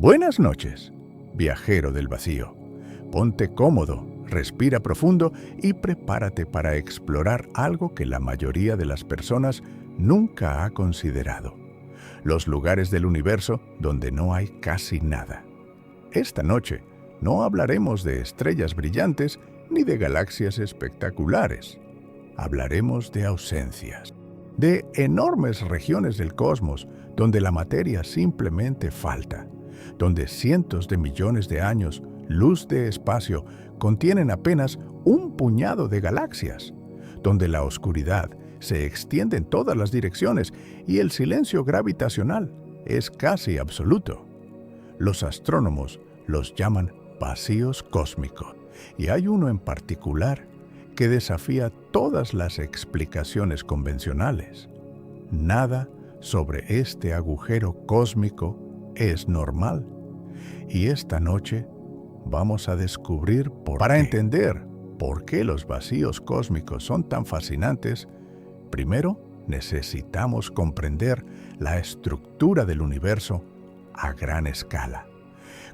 Buenas noches, viajero del vacío. Ponte cómodo, respira profundo y prepárate para explorar algo que la mayoría de las personas nunca ha considerado: los lugares del universo donde no hay casi nada. Esta noche no hablaremos de estrellas brillantes ni de galaxias espectaculares. Hablaremos de ausencias, de enormes regiones del cosmos donde la materia simplemente falta, donde cientos de millones de años luz de espacio contienen apenas un puñado de galaxias, donde la oscuridad se extiende en todas las direcciones y el silencio gravitacional es casi absoluto. Los astrónomos los llaman vacíos cósmicos, y hay uno en particular que desafía todas las explicaciones convencionales. Nada sobre este agujero cósmico es normal, y esta noche vamos a descubrir por qué. Para entender por qué los vacíos cósmicos son tan fascinantes, primero necesitamos comprender la estructura del universo a gran escala.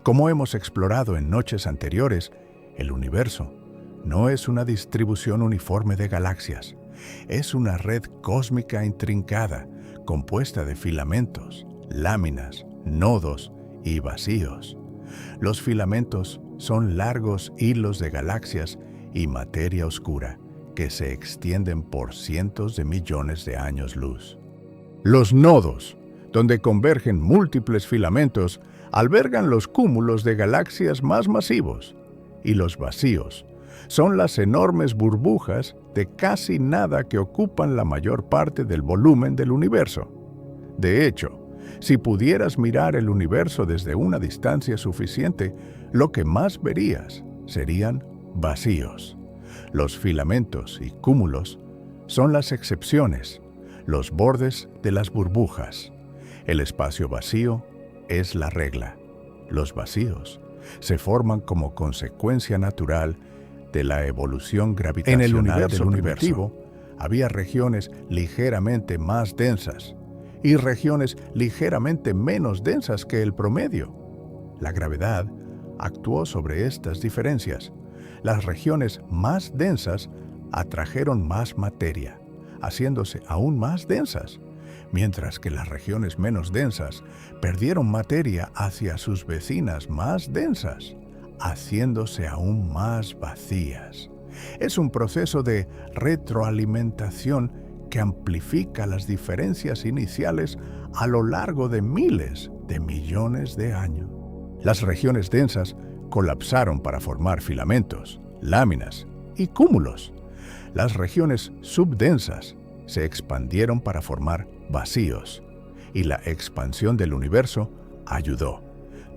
Como hemos explorado en noches anteriores, el universo no es una distribución uniforme de galaxias, es una red cósmica intrincada, compuesta de filamentos, láminas, nodos y vacíos. Los filamentos son largos hilos de galaxias y materia oscura que se extienden por cientos de millones de años luz. Los nodos, donde convergen múltiples filamentos, albergan los cúmulos de galaxias más masivos, y los vacíos son las enormes burbujas de casi nada que ocupan la mayor parte del volumen del universo. De hecho, si pudieras mirar el universo desde una distancia suficiente, lo que más verías serían vacíos. Los filamentos y cúmulos son las excepciones, los bordes de las burbujas. El espacio vacío es la regla. Los vacíos se forman como consecuencia natural de la evolución gravitacional. En el universo primitivo había regiones ligeramente más densas y regiones ligeramente menos densas que el promedio. La gravedad actuó sobre estas diferencias. Las regiones más densas atrajeron más materia, haciéndose aún más densas, mientras que las regiones menos densas perdieron materia hacia sus vecinas más densas, haciéndose aún más vacías. Es un proceso de retroalimentación que amplifica las diferencias iniciales a lo largo de miles de millones de años. Las regiones densas colapsaron para formar filamentos, láminas y cúmulos. Las regiones subdensas se expandieron para formar vacíos, y la expansión del universo ayudó.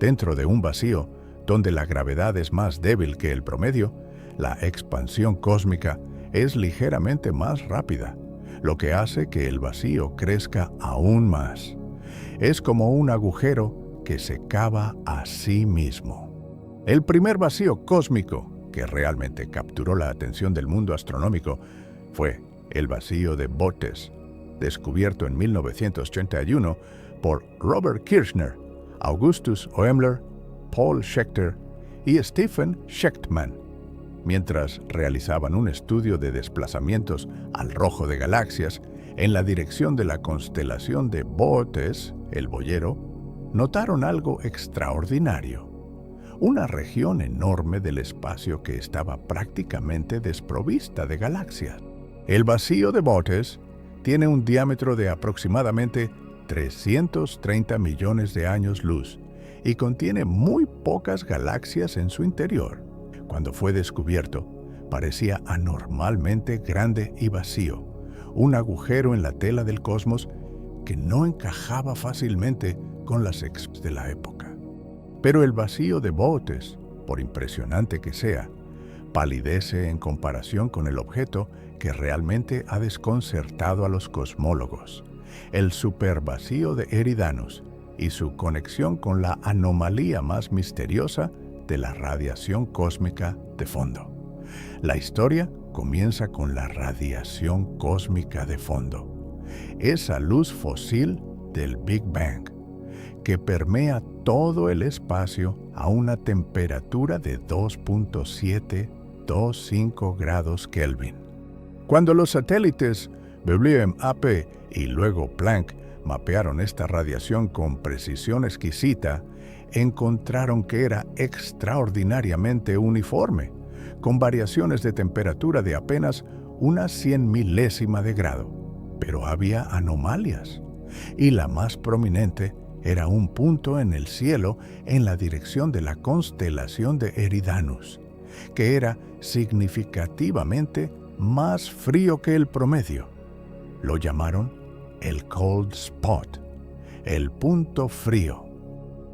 Dentro de un vacío, donde la gravedad es más débil que el promedio, la expansión cósmica es ligeramente más rápida, lo que hace que el vacío crezca aún más. Es como un agujero que se cava a sí mismo. El primer vacío cósmico que realmente capturó la atención del mundo astronómico fue el vacío de Bootes, descubierto en 1981 por Robert Kirshner, Augustus Oemler, Paul Schechter y Stephen Schechtman, mientras realizaban un estudio de desplazamientos al rojo de galaxias en la dirección de la constelación de Bootes, el Boyero. Notaron algo extraordinario: una región enorme del espacio que estaba prácticamente desprovista de galaxias. El vacío de Bootes tiene un diámetro de aproximadamente 330 millones de años luz y contiene muy pocas galaxias en su interior. Cuando fue descubierto, parecía anormalmente grande y vacío, un agujero en la tela del cosmos que no encajaba fácilmente con las de la época. Pero el vacío de Bootes, por impresionante que sea, palidece en comparación con el objeto que realmente ha desconcertado a los cosmólogos: el supervacío de Eridanus y su conexión con la anomalía más misteriosa de la radiación cósmica de fondo. La historia comienza con la radiación cósmica de fondo, esa luz fósil del Big Bang, que permea todo el espacio a una temperatura de 2.725 grados Kelvin. Cuando los satélites WMAP y luego Planck mapearon esta radiación con precisión exquisita, encontraron que era extraordinariamente uniforme, con variaciones de temperatura de apenas una 100 milésima de grado. Pero había anomalias, y la más prominente era un punto en el cielo en la dirección de la constelación de Eridanus, que era significativamente más frío que el promedio. Lo llamaron el Cold Spot, el punto frío.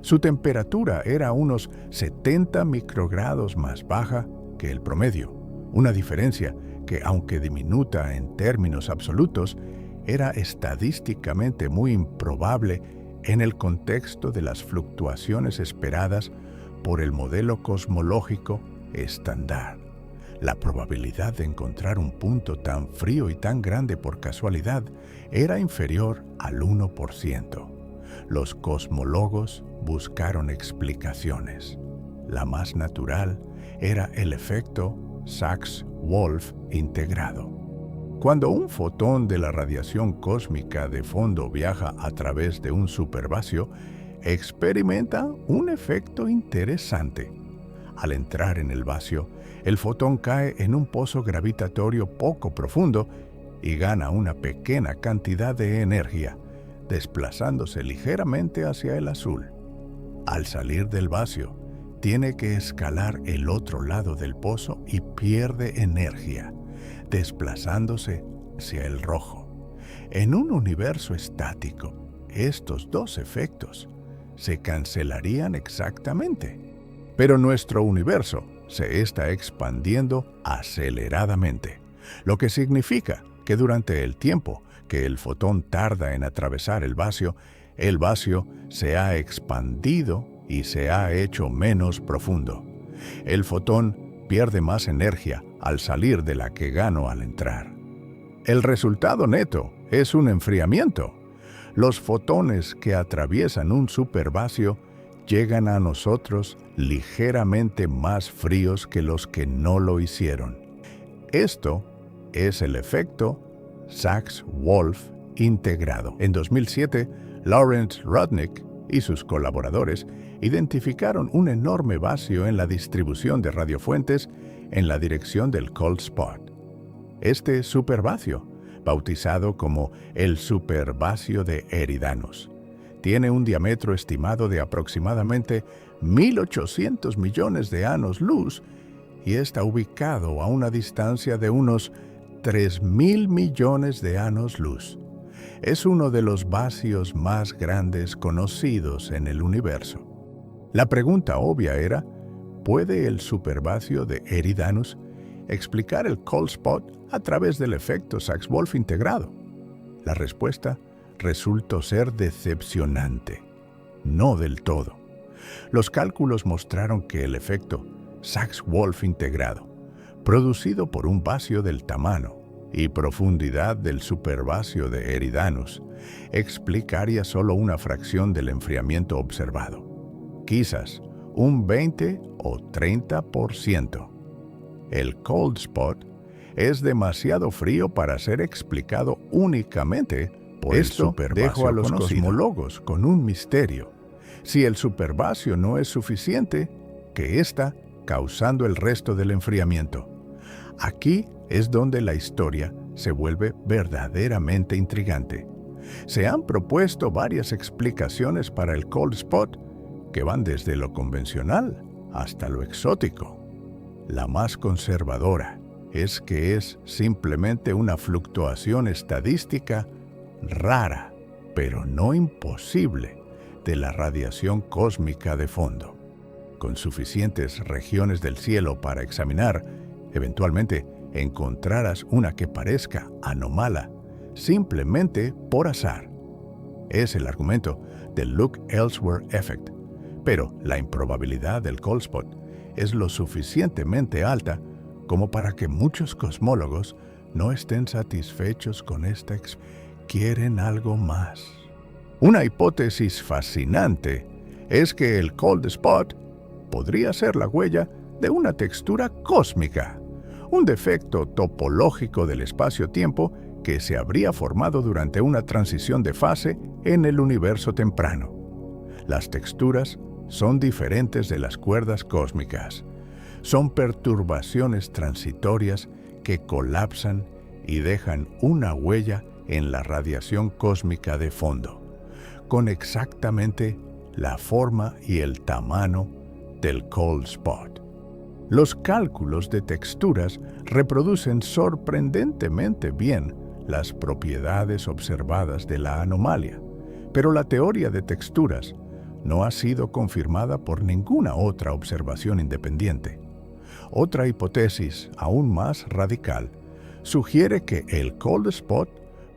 Su temperatura era unos 70 microgrados más baja que el promedio, una diferencia que, aunque diminuta en términos absolutos, era estadísticamente muy improbable en el contexto de las fluctuaciones esperadas por el modelo cosmológico estándar. La probabilidad de encontrar un punto tan frío y tan grande por casualidad era inferior al 1%. Los cosmólogos buscaron explicaciones. La más natural era el efecto Sachs-Wolf integrado. Cuando un fotón de la radiación cósmica de fondo viaja a través de un supervacío, experimenta un efecto interesante. Al entrar en el vacío, el fotón cae en un pozo gravitatorio poco profundo y gana una pequeña cantidad de energía, desplazándose ligeramente hacia el azul. Al salir del vacío, tiene que escalar el otro lado del pozo y pierde energía, desplazándose hacia el rojo. En un universo estático, estos dos efectos se cancelarían exactamente. Pero nuestro universo se está expandiendo aceleradamente, lo que significa que durante el tiempo que el fotón tarda en atravesar el vacío se ha expandido y se ha hecho menos profundo. El fotón pierde más energía al salir de la que ganó al entrar. El resultado neto es un enfriamiento. Los fotones que atraviesan un supervacío llegan a nosotros ligeramente más fríos que los que no lo hicieron. Esto es el efecto Sachs-Wolf integrado. En 2007, Lawrence Rudnick y sus colaboradores identificaron un enorme vacío en la distribución de radiofuentes en la dirección del Cold Spot. Este supervacío, bautizado como el supervacío de Eridanus, tiene un diámetro estimado de aproximadamente 1.800 millones de años luz y está ubicado a una distancia de unos 3.000 millones de años luz. Es uno de los vacíos más grandes conocidos en el universo. La pregunta obvia era, ¿puede el supervacío de Eridanus explicar el Cold Spot a través del efecto Sachs-Wolf integrado? La respuesta resultó ser decepcionante. No del todo. Los cálculos mostraron que el efecto Sachs-Wolf integrado, producido por un vacío del tamaño y profundidad del supervacío de Eridanus, explicaría solo una fracción del enfriamiento observado, quizás un 20 o 30%. El Cold Spot es demasiado frío para ser explicado únicamente por el supervacío. Dejo a los cosmólogos con un misterio. Si el supervacío no es suficiente, ¿qué está causando el resto del enfriamiento? Aquí es donde la historia se vuelve verdaderamente intrigante. Se han propuesto varias explicaciones para el Cold Spot que van desde lo convencional hasta lo exótico. La más conservadora es que es simplemente una fluctuación estadística rara, pero no imposible, de la radiación cósmica de fondo. Con suficientes regiones del cielo para examinar, eventualmente encontrarás una que parezca anómala, simplemente por azar. Es el argumento del Look Elsewhere Effect, pero la improbabilidad del Cold Spot es lo suficientemente alta como para que muchos cosmólogos no estén satisfechos con esta experiencia. Quieren algo más. Una hipótesis fascinante es que el cold spot podría ser la huella de una textura cósmica, un defecto topológico del espacio-tiempo que se habría formado durante una transición de fase en el universo temprano. Las texturas son diferentes de las cuerdas cósmicas. Son perturbaciones transitorias que colapsan y dejan una huella en la radiación cósmica de fondo, con exactamente la forma y el tamaño del cold spot. Los cálculos de texturas reproducen sorprendentemente bien las propiedades observadas de la anomalía, pero la teoría de texturas no ha sido confirmada por ninguna otra observación independiente. Otra hipótesis, aún más radical, sugiere que el cold spot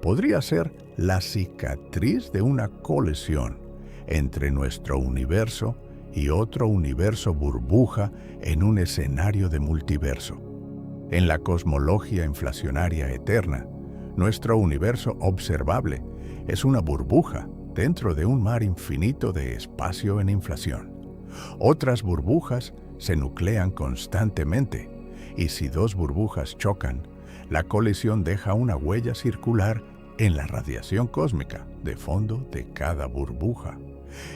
podría ser la cicatriz de una colisión entre nuestro universo y otro universo burbuja en un escenario de multiverso. En la cosmología inflacionaria eterna, nuestro universo observable es una burbuja dentro de un mar infinito de espacio en inflación. Otras burbujas se nuclean constantemente, y si dos burbujas chocan, la colisión deja una huella circular en la radiación cósmica de fondo de cada burbuja.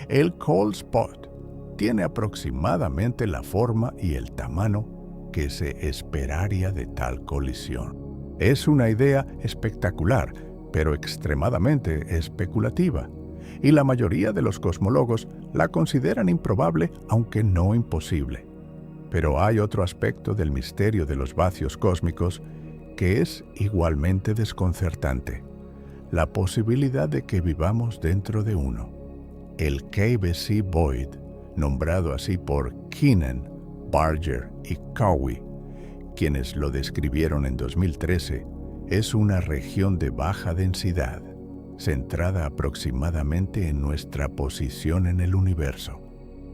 El cold spot tiene aproximadamente la forma y el tamaño que se esperaría de tal colisión. Es una idea espectacular, pero extremadamente especulativa, y la mayoría de los cosmólogos la consideran improbable, aunque no imposible. Pero hay otro aspecto del misterio de los vacíos cósmicos que es igualmente desconcertante: la posibilidad de que vivamos dentro de uno. El KBC Void, nombrado así por Keenan, Barger y Cowie, quienes lo describieron en 2013, es una región de baja densidad, centrada aproximadamente en nuestra posición en el universo.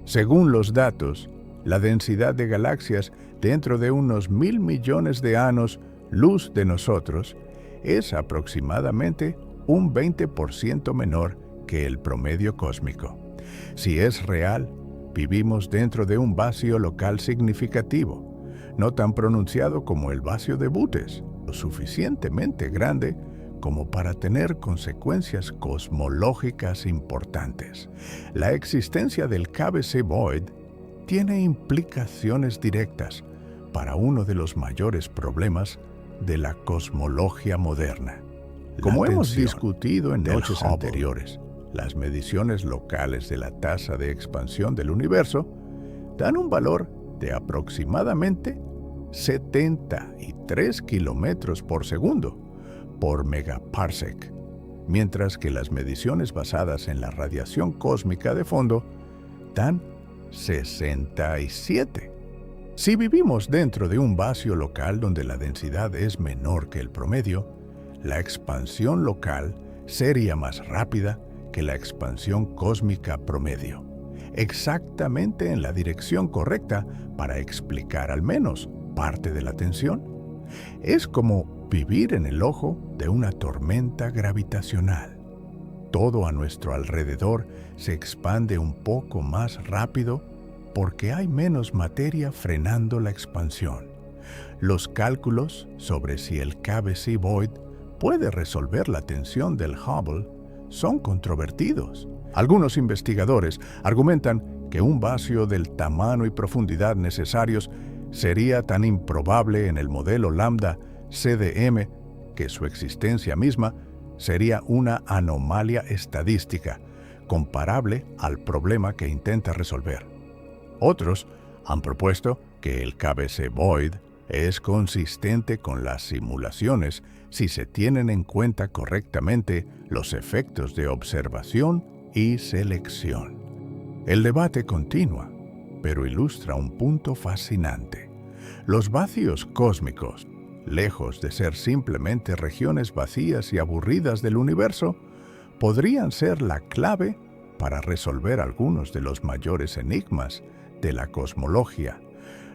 Según los datos, la densidad de galaxias dentro de unos 1.000 millones de años luz de nosotros es aproximadamente un 20% menor que el promedio cósmico. Si es real, vivimos dentro de un vacío local significativo, no tan pronunciado como el vacío de Bootes, lo suficientemente grande como para tener consecuencias cosmológicas importantes. La existencia del KBC Void tiene implicaciones directas para uno de los mayores problemas de la cosmología moderna. Como hemos discutido en noches anteriores, las mediciones locales de la tasa de expansión del universo dan un valor de aproximadamente 73 kilómetros por segundo por megaparsec, mientras que las mediciones basadas en la radiación cósmica de fondo dan 67. Si vivimos dentro de un vacío local donde la densidad es menor que el promedio, la expansión local sería más rápida que la expansión cósmica promedio, exactamente en la dirección correcta para explicar al menos parte de la tensión. Es como vivir en el ojo de una tormenta gravitacional. Todo a nuestro alrededor se expande un poco más rápido porque hay menos materia frenando la expansión. Los cálculos sobre si el KBC Void puede resolver la tensión del Hubble son controvertidos. Algunos investigadores argumentan que un vacío del tamaño y profundidad necesarios sería tan improbable en el modelo lambda CDM que su existencia misma sería una anomalía estadística comparable al problema que intenta resolver. Otros han propuesto que el KBC Void es consistente con las simulaciones si se tienen en cuenta correctamente los efectos de observación y selección. El debate continúa, pero ilustra un punto fascinante. Los vacíos cósmicos, lejos de ser simplemente regiones vacías y aburridas del universo, podrían ser la clave para resolver algunos de los mayores enigmas de la cosmología.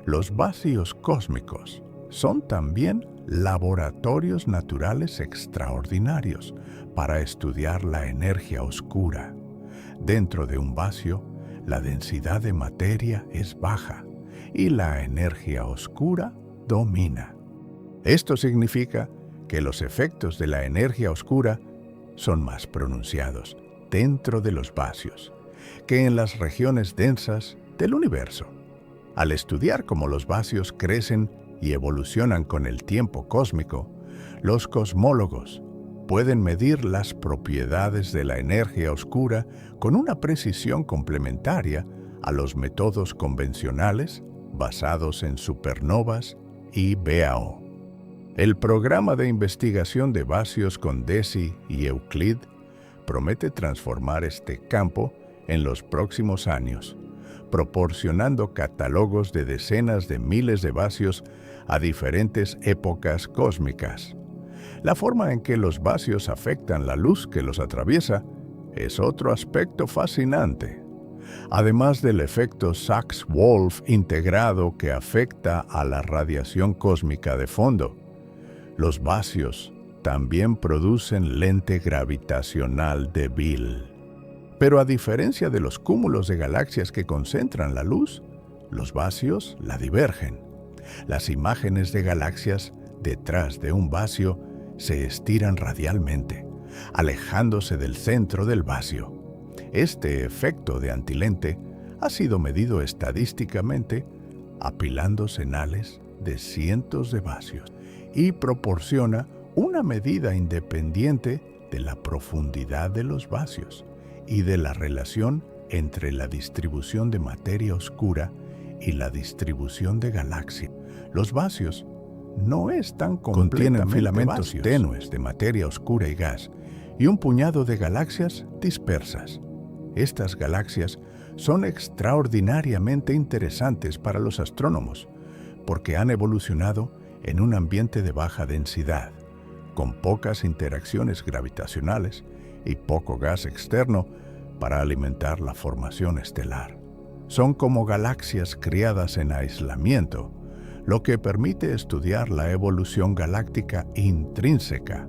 Los vacíos cósmicos son también laboratorios naturales extraordinarios para estudiar la energía oscura. Dentro de un vacío, la densidad de materia es baja y la energía oscura domina. Esto significa que los efectos de la energía oscura son más pronunciados dentro de los vacíos que en las regiones densas del universo. Al estudiar cómo los vacíos crecen y evolucionan con el tiempo cósmico, los cosmólogos pueden medir las propiedades de la energía oscura con una precisión complementaria a los métodos convencionales basados en supernovas y BAO. El programa de investigación de vacíos con DESI y Euclid promete transformar este campo en los próximos años, proporcionando catálogos de decenas de miles de vacíos a diferentes épocas cósmicas. La forma en que los vacíos afectan la luz que los atraviesa es otro aspecto fascinante. Además del efecto Sachs-Wolf integrado que afecta a la radiación cósmica de fondo, los vacíos también producen lente gravitacional débil. Pero a diferencia de los cúmulos de galaxias que concentran la luz, los vacíos la divergen. Las imágenes de galaxias detrás de un vacío se estiran radialmente, alejándose del centro del vacío. Este efecto de antilente ha sido medido estadísticamente apilando señales de cientos de vacíos y proporciona una medida independiente de la profundidad de los vacíos y de la relación entre la distribución de materia oscura y la distribución de galaxias. Los vacíos no están contienen filamentos tenues de materia oscura y gas y un puñado de galaxias dispersas. Estas galaxias son extraordinariamente interesantes para los astrónomos porque han evolucionado en un ambiente de baja densidad, con pocas interacciones gravitacionales y poco gas externo para alimentar la formación estelar. Son como galaxias criadas en aislamiento, lo que permite estudiar la evolución galáctica intrínseca,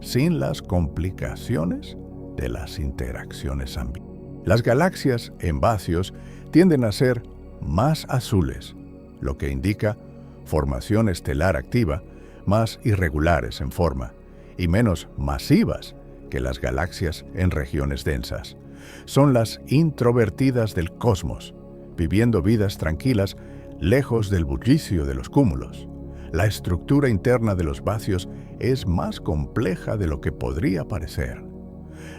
sin las complicaciones de las interacciones ambientales. Las galaxias en vacíos tienden a ser más azules, lo que indica formación estelar activa, más irregulares en forma y menos masivas que las galaxias en regiones densas. Son las introvertidas del cosmos, viviendo vidas tranquilas lejos del bullicio de los cúmulos. La estructura interna de los vacíos es más compleja de lo que podría parecer.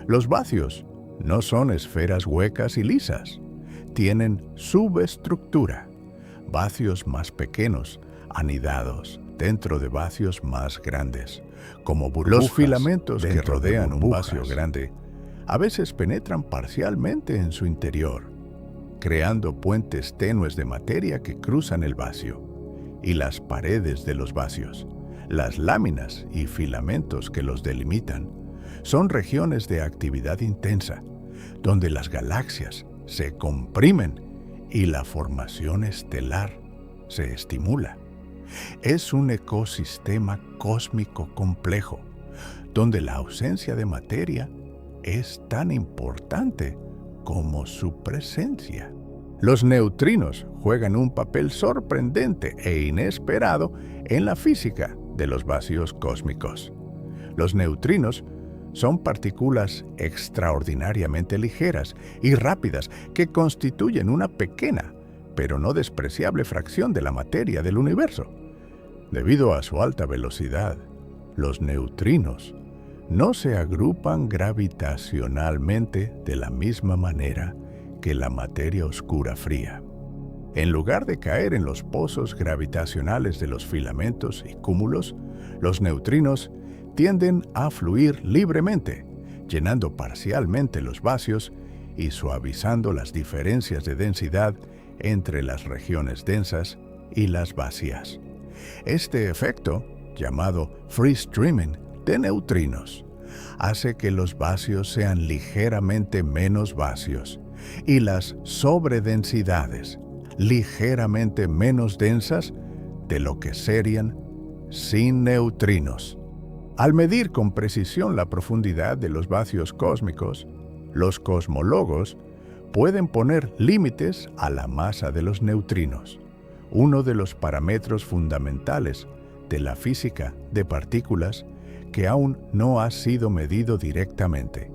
Los vacíos no son esferas huecas y lisas, tienen subestructura, vacíos más pequeños, anidados dentro de vacíos más grandes, como burbujas. Los filamentos que rodean un vacío grande a veces penetran parcialmente en su interior, creando puentes tenues de materia que cruzan el vacío, y las paredes de los vacíos, las láminas y filamentos que los delimitan, son regiones de actividad intensa, donde las galaxias se comprimen y la formación estelar se estimula. Es un ecosistema cósmico complejo, donde la ausencia de materia es tan importante como su presencia. Los neutrinos juegan un papel sorprendente e inesperado en la física de los vacíos cósmicos. Los neutrinos son partículas extraordinariamente ligeras y rápidas que constituyen una pequeña, pero no despreciable fracción de la materia del universo. Debido a su alta velocidad, los neutrinos no se agrupan gravitacionalmente de la misma manera que la materia oscura fría. En lugar de caer en los pozos gravitacionales de los filamentos y cúmulos, los neutrinos tienden a fluir libremente, llenando parcialmente los vacíos y suavizando las diferencias de densidad entre las regiones densas y las vacías. Este efecto, llamado free streaming de neutrinos, hace que los vacíos sean ligeramente menos vacíos y las sobredensidades, ligeramente menos densas, de lo que serían sin neutrinos. Al medir con precisión la profundidad de los vacíos cósmicos, los cosmólogos pueden poner límites a la masa de los neutrinos, uno de los parámetros fundamentales de la física de partículas que aún no ha sido medido directamente.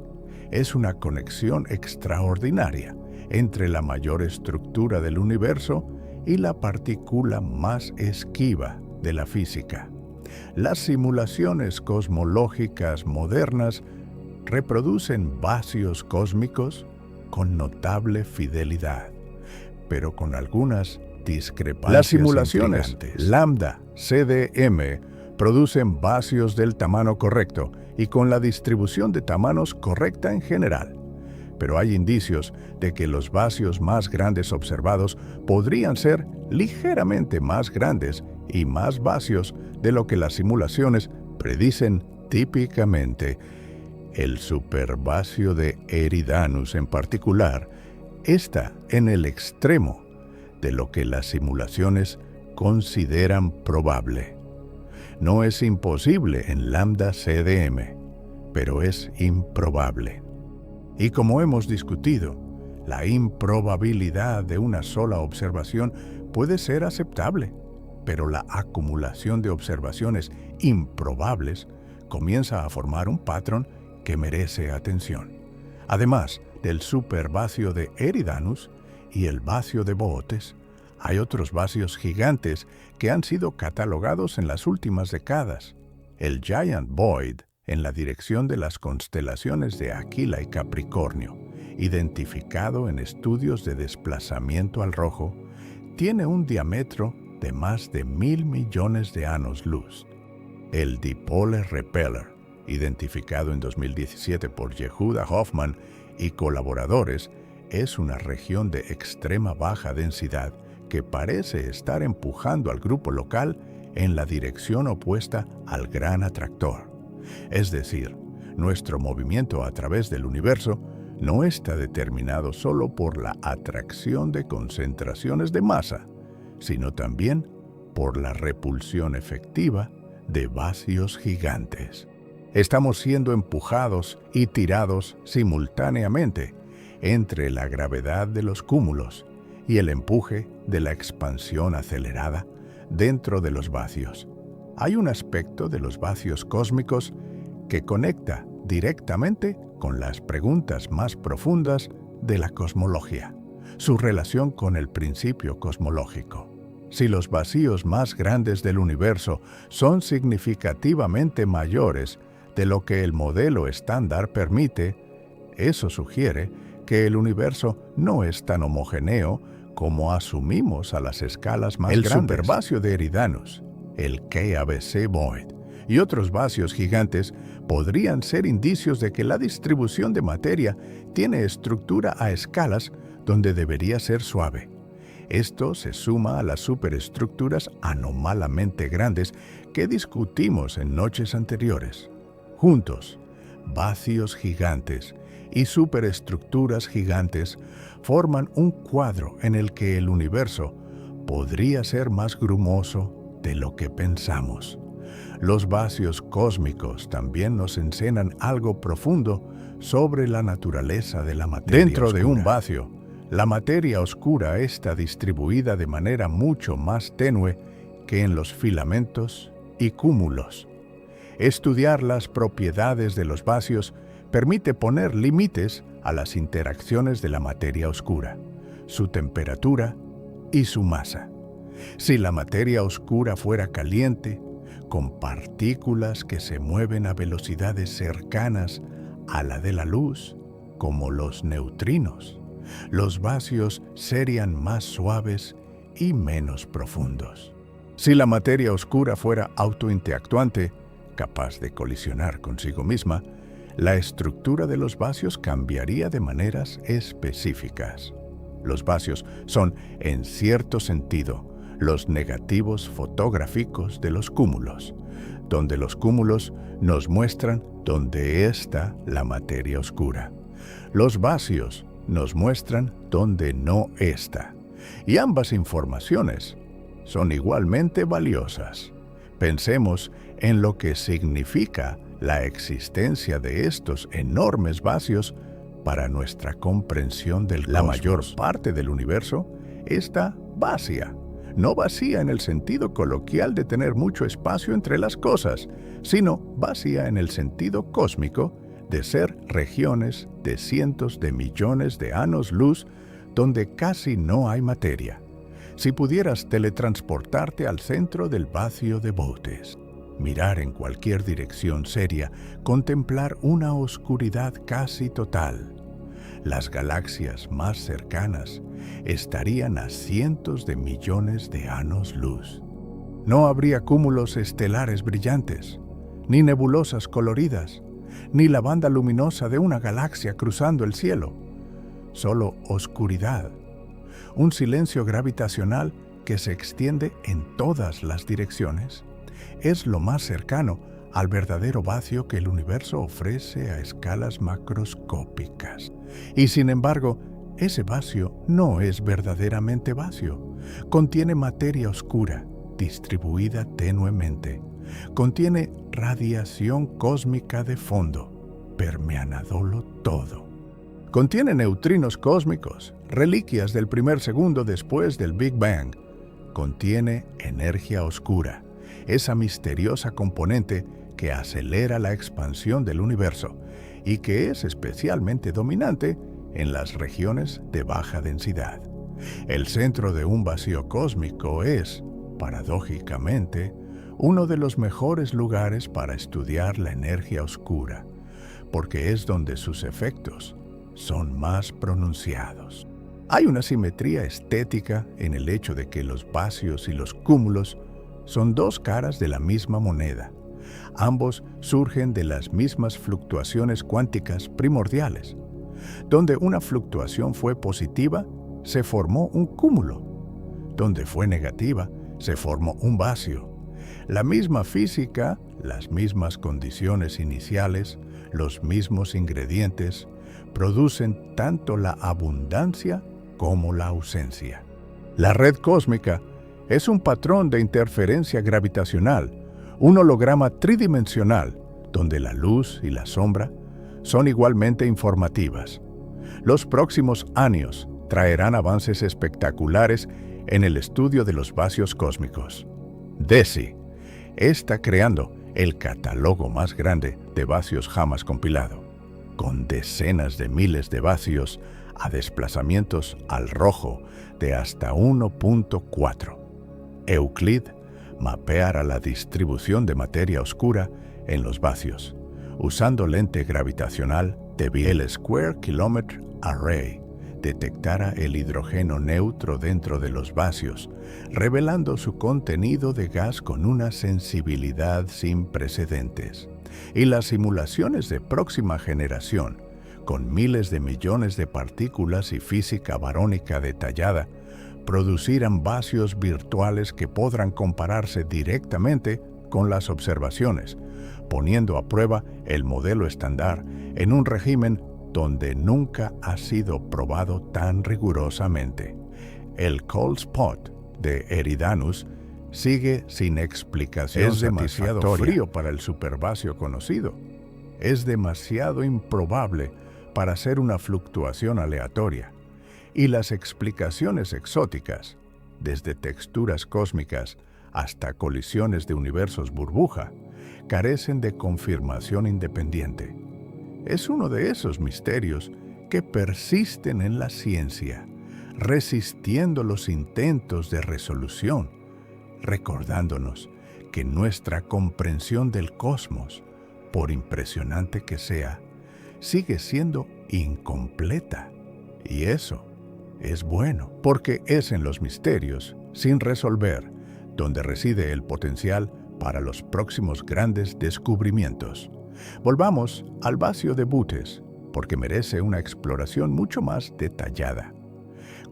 Es una conexión extraordinaria entre la mayor estructura del universo y la partícula más esquiva de la física. Las simulaciones cosmológicas modernas reproducen vacíos cósmicos con notable fidelidad, pero con algunas discrepancias. Las simulaciones lambda CDM producen vacíos del tamaño correcto y con la distribución de tamaños correcta en general. Pero hay indicios de que los vacíos más grandes observados podrían ser ligeramente más grandes y más vacíos de lo que las simulaciones predicen típicamente. El supervacío de Eridanus en particular está en el extremo de lo que las simulaciones consideran probable. No es imposible en lambda CDM, pero es improbable. Y como hemos discutido, la improbabilidad de una sola observación puede ser aceptable, pero la acumulación de observaciones improbables comienza a formar un patrón que merece atención. Además del supervacío de Eridanus y el vacío de Boötes, hay otros vacíos gigantes que han sido catalogados en las últimas décadas. El Giant Void, en la dirección de las constelaciones de Aquila y Capricornio, identificado en estudios de desplazamiento al rojo, tiene un diámetro de más de 1.000 millones de años luz. El Dipole Repeller, identificado en 2017 por Yehuda Hoffman y colaboradores, es una región de extrema baja densidad que parece estar empujando al grupo local en la dirección opuesta al gran atractor. Es decir, nuestro movimiento a través del universo no está determinado solo por la atracción de concentraciones de masa, sino también por la repulsión efectiva de vacíos gigantes. Estamos siendo empujados y tirados simultáneamente entre la gravedad de los cúmulos y el empuje de la expansión acelerada dentro de los vacíos. Hay un aspecto de los vacíos cósmicos que conecta directamente con las preguntas más profundas de la cosmología, su relación con el principio cosmológico. Si los vacíos más grandes del universo son significativamente mayores de lo que el modelo estándar permite, eso sugiere que el universo no es tan homogéneo como asumimos a las escalas más grandes. El supervacío de Eridanus, el KABC Void y otros vacíos gigantes podrían ser indicios de que la distribución de materia tiene estructura a escalas donde debería ser suave. Esto se suma a las superestructuras anómalamente grandes que discutimos en noches anteriores. Juntos, vacíos gigantes y superestructuras gigantes forman un cuadro en el que el universo podría ser más grumoso de lo que pensamos. Los vacíos cósmicos también nos enseñan algo profundo sobre la naturaleza de la materia Dentro oscura. De un vacío, la materia oscura está distribuida de manera mucho más tenue que en los filamentos y cúmulos. Estudiar las propiedades de los vacíos permite poner límites a las interacciones de la materia oscura, su temperatura y su masa. Si la materia oscura fuera caliente, con partículas que se mueven a velocidades cercanas a la de la luz, como los neutrinos, los vacíos serían más suaves y menos profundos. Si la materia oscura fuera autointeractuante, capaz de colisionar consigo misma, la estructura de los vacíos cambiaría de maneras específicas. Los vacíos son, en cierto sentido, los negativos fotográficos de los cúmulos, donde los cúmulos nos muestran dónde está la materia oscura. Los vacíos nos muestran dónde no está. Y ambas informaciones son igualmente valiosas. Pensemos en lo que significa la existencia de estos enormes vacíos para nuestra comprensión del cosmos. La mayor parte del universo está vacía. No vacía en el sentido coloquial de tener mucho espacio entre las cosas, sino vacía en el sentido cósmico de ser regiones de cientos de millones de años luz donde casi no hay materia. Si pudieras teletransportarte al centro del vacío de Boötes, mirar en cualquier dirección seria, contemplar una oscuridad casi total. Las galaxias más cercanas estarían a cientos de millones de años luz. No habría cúmulos estelares brillantes, ni nebulosas coloridas, ni la banda luminosa de una galaxia cruzando el cielo. Solo oscuridad. Un silencio gravitacional que se extiende en todas las direcciones. Es lo más cercano al verdadero vacío que el universo ofrece a escalas macroscópicas. Y sin embargo, ese vacío no es verdaderamente vacío. Contiene materia oscura, distribuida tenuemente. Contiene radiación cósmica de fondo, permeándolo todo. Contiene neutrinos cósmicos, reliquias del primer segundo después del Big Bang. Contiene energía oscura, esa misteriosa componente que acelera la expansión del universo y que es especialmente dominante en las regiones de baja densidad. El centro de un vacío cósmico es, paradójicamente, uno de los mejores lugares para estudiar la energía oscura, porque es donde sus efectos son más pronunciados. Hay una simetría estética en el hecho de que los vacíos y los cúmulos son dos caras de la misma moneda. Ambos surgen de las mismas fluctuaciones cuánticas primordiales. Donde una fluctuación fue positiva, se formó un cúmulo. Donde fue negativa, se formó un vacío. La misma física, las mismas condiciones iniciales, los mismos ingredientes, producen tanto la abundancia como la ausencia. La red cósmica es un patrón de interferencia gravitacional, un holograma tridimensional, donde la luz y la sombra son igualmente informativas. Los próximos años traerán avances espectaculares en el estudio de los vacíos cósmicos. DESI está creando el catálogo más grande de vacíos jamás compilado, con decenas de miles de vacíos a desplazamientos al rojo de hasta 1.4. Euclid mapeará la distribución de materia oscura en los vacíos, usando lente gravitacional de el Square Kilometre Array, detectará el hidrógeno neutro dentro de los vacíos, revelando su contenido de gas con una sensibilidad sin precedentes. Y las simulaciones de próxima generación, con miles de millones de partículas y física barónica detallada, producirán vacíos virtuales que podrán compararse directamente con las observaciones, poniendo a prueba el modelo estándar en un régimen donde nunca ha sido probado tan rigurosamente. El cold spot de Eridanus sigue sin explicación. Es demasiado frío para el supervacío conocido. Es demasiado improbable para ser una fluctuación aleatoria. Y las explicaciones exóticas, desde texturas cósmicas hasta colisiones de universos burbuja, carecen de confirmación independiente. Es uno de esos misterios que persisten en la ciencia, resistiendo los intentos de resolución, recordándonos que nuestra comprensión del cosmos, por impresionante que sea, sigue siendo incompleta. Y eso es bueno, porque es en los misterios, sin resolver, donde reside el potencial para los próximos grandes descubrimientos. Volvamos al vacío de Boötes, porque merece una exploración mucho más detallada.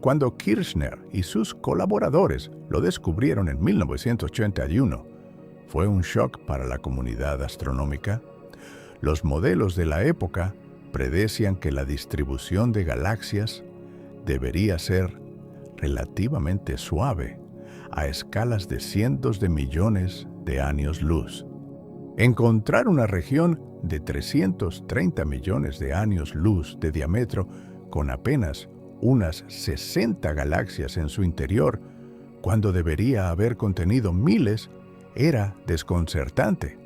Cuando Kirchner y sus colaboradores lo descubrieron en 1981, fue un shock para la comunidad astronómica. Los modelos de la época predecían que la distribución de galaxias debería ser relativamente suave, a escalas de cientos de millones de años luz. Encontrar una región de 330 millones de años luz de diámetro con apenas unas 60 galaxias en su interior, cuando debería haber contenido miles, era desconcertante.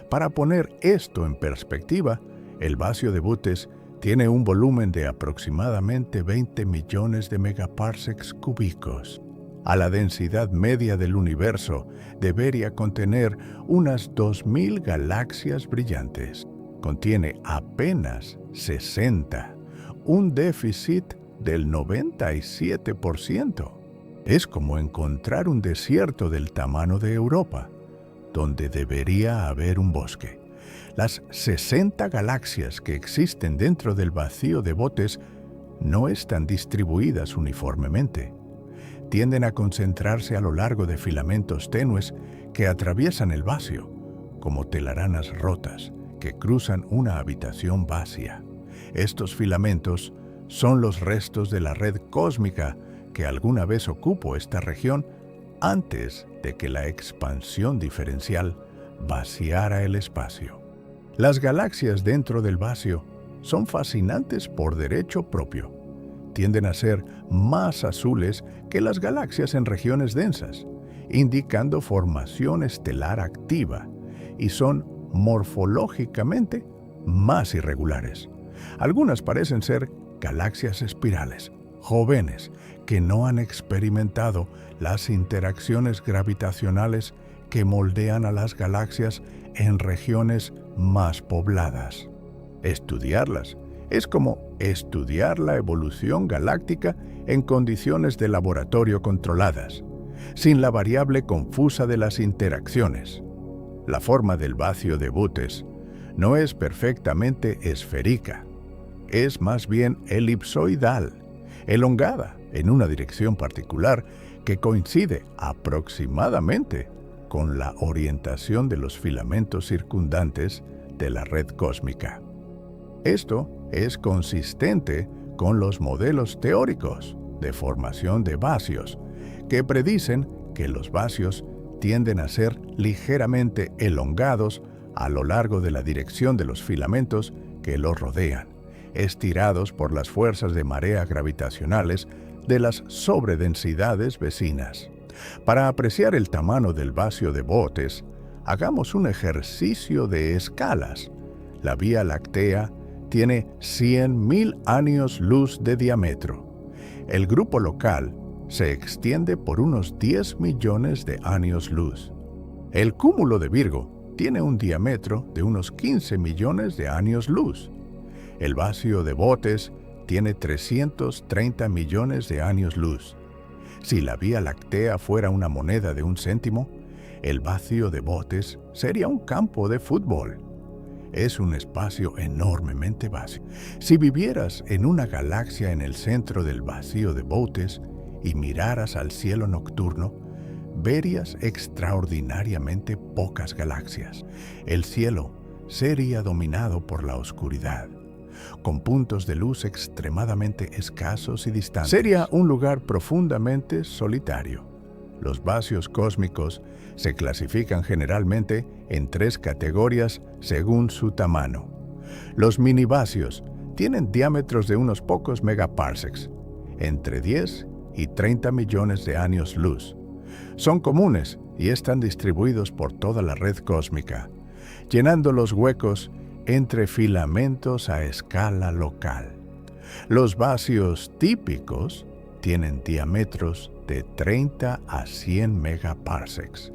Para poner esto en perspectiva, el vacío de Boötes tiene un volumen de aproximadamente 20 millones de megaparsecs cúbicos. A la densidad media del universo debería contener unas 2000 galaxias brillantes. Contiene apenas 60, un déficit del 97%. Es como encontrar un desierto del tamaño de Europa, donde debería haber un bosque. Las 60 galaxias que existen dentro del vacío de Boötes no están distribuidas uniformemente. Tienden a concentrarse a lo largo de filamentos tenues que atraviesan el vacío, como telarañas rotas que cruzan una habitación vacía. Estos filamentos son los restos de la red cósmica que alguna vez ocupó esta región antes de que la expansión diferencial vaciara el espacio. Las galaxias dentro del vacío son fascinantes por derecho propio. Tienden a ser más azules que las galaxias en regiones densas, indicando formación estelar activa, y son morfológicamente más irregulares. Algunas parecen ser galaxias espirales, jóvenes, que no han experimentado las interacciones gravitacionales que moldean a las galaxias en regiones más pobladas. Estudiarlas es como estudiar la evolución galáctica en condiciones de laboratorio controladas, sin la variable confusa de las interacciones. La forma del vacío de Boötes no es perfectamente esférica, es más bien elipsoidal, elongada en una dirección particular que coincide aproximadamente con la orientación de los filamentos circundantes de la red cósmica. Esto es consistente con los modelos teóricos de formación de vacíos, que predicen que los vacíos tienden a ser ligeramente elongados a lo largo de la dirección de los filamentos que los rodean, estirados por las fuerzas de marea gravitacionales de las sobredensidades vecinas. Para apreciar el tamaño del vacío de Boötes, hagamos un ejercicio de escalas. La Vía Láctea tiene 100.000 años luz de diámetro. El grupo local se extiende por unos 10 millones de años luz. El cúmulo de Virgo tiene un diámetro de unos 15 millones de años luz. El vacío de Boötes tiene 330 millones de años luz. Si la Vía Láctea fuera una moneda de 1 céntimo, el vacío de Boötes sería un campo de fútbol. Es un espacio enormemente vacío. Si vivieras en una galaxia en el centro del vacío de Boötes y miraras al cielo nocturno, verías extraordinariamente pocas galaxias. El cielo sería dominado por la oscuridad, con puntos de luz extremadamente escasos y distantes. Sería un lugar profundamente solitario. Los vacíos cósmicos se clasifican generalmente en 3 categorías según su tamaño. Los minivacíos tienen diámetros de unos pocos megaparsecs, entre 10 y 30 millones de años luz. Son comunes y están distribuidos por toda la red cósmica, llenando los huecos entre filamentos a escala local. Los vacíos típicos tienen diámetros de 30 a 100 megaparsecs,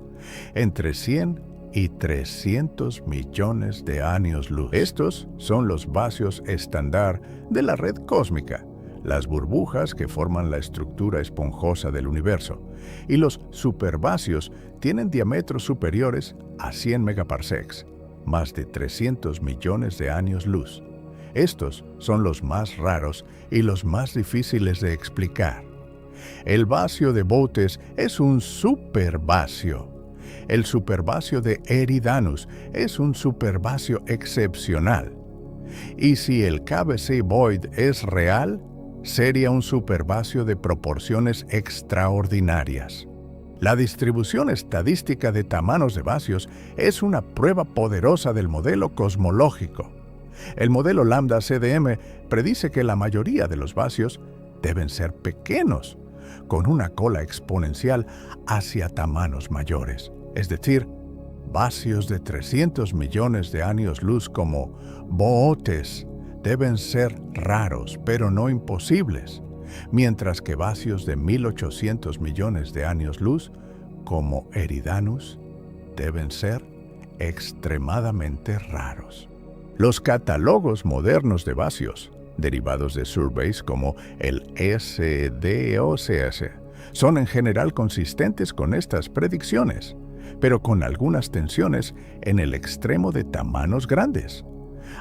entre 100 y 300 millones de años luz. Estos son los vacíos estándar de la red cósmica, las burbujas que forman la estructura esponjosa del universo, y los supervacíos tienen diámetros superiores a 100 megaparsecs, más de 300 millones de años luz. Estos son los más raros y los más difíciles de explicar. El vacío de Boötes es un supervacío. El supervacío de Eridanus es un supervacío excepcional. Y si el KBC Void es real, sería un supervacío de proporciones extraordinarias. La distribución estadística de tamaños de vacíos es una prueba poderosa del modelo cosmológico. El modelo lambda CDM predice que la mayoría de los vacíos deben ser pequeños, con una cola exponencial hacia tamaños mayores, es decir, vacíos de 300 millones de años luz como Boötes deben ser raros, pero no imposibles, mientras que vacíos de 1800 millones de años luz como Eridanus deben ser extremadamente raros. Los catálogos modernos de vacíos, derivados de surveys como el SDOCS, son en general consistentes con estas predicciones, pero con algunas tensiones en el extremo de tamaños grandes.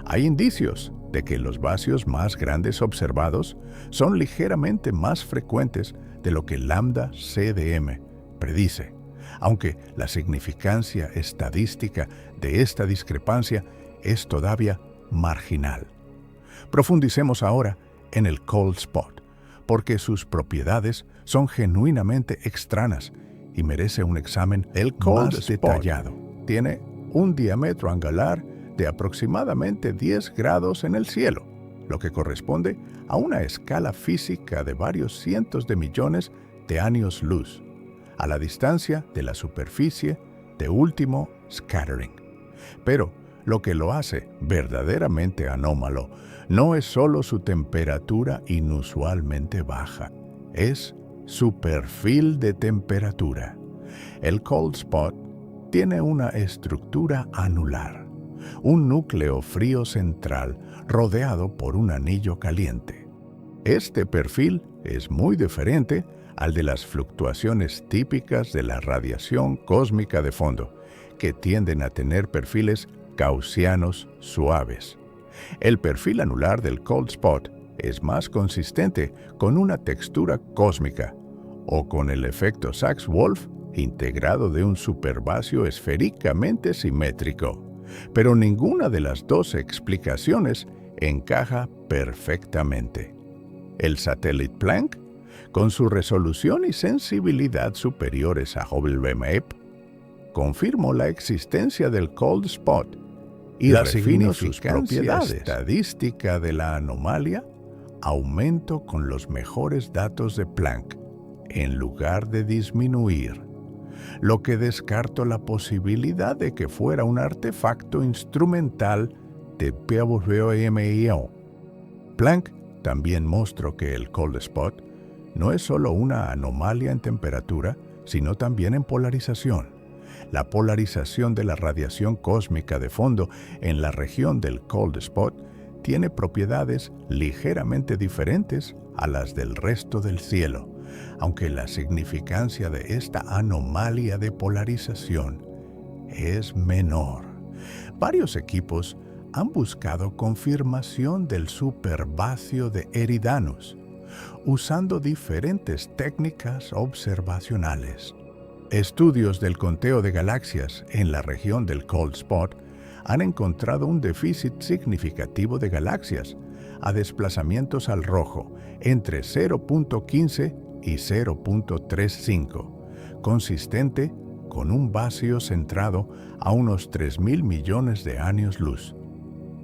Hay indicios de que los vacíos más grandes observados son ligeramente más frecuentes de lo que lambda CDM predice, aunque la significancia estadística de esta discrepancia es todavía marginal. Profundicemos ahora en el cold spot, porque sus propiedades son genuinamente extrañas y merece un examen más detallado. Tiene un diámetro angular de aproximadamente 10 grados en el cielo, lo que corresponde a una escala física de varios cientos de millones de años luz, a la distancia de la superficie de último scattering. Pero lo que lo hace verdaderamente anómalo no es solo su temperatura inusualmente baja, es su perfil de temperatura. El cold spot tiene una estructura anular, un núcleo frío central rodeado por un anillo caliente. Este perfil es muy diferente al de las fluctuaciones típicas de la radiación cósmica de fondo, que tienden a tener perfiles gaussianos suaves. El perfil anular del cold spot es más consistente con una textura cósmica o con el efecto Sachs-Wolf integrado de un supervacío esféricamente simétrico. Pero ninguna de las dos explicaciones encaja perfectamente. El satélite Planck, con su resolución y sensibilidad superiores a Hubble MAP, confirmó la existencia del cold spot y refinó sus propiedades. La estadística de la anomalía aumentó con los mejores datos de Planck, en lugar de disminuir, lo que descartó la posibilidad de que fuera un artefacto instrumental de PWMIO. Planck también mostró que el cold spot no es solo una anomalía en temperatura, sino también en polarización. La polarización de la radiación cósmica de fondo en la región del cold spot tiene propiedades ligeramente diferentes a las del resto del cielo, aunque la significancia de esta anomalía de polarización es menor. Varios equipos han buscado confirmación del supervacío de Eridanus, usando diferentes técnicas observacionales. Estudios del conteo de galaxias en la región del cold spot han encontrado un déficit significativo de galaxias a desplazamientos al rojo entre 0.15 y 0.35, consistente con un vacío centrado a unos 3.000 millones de años luz.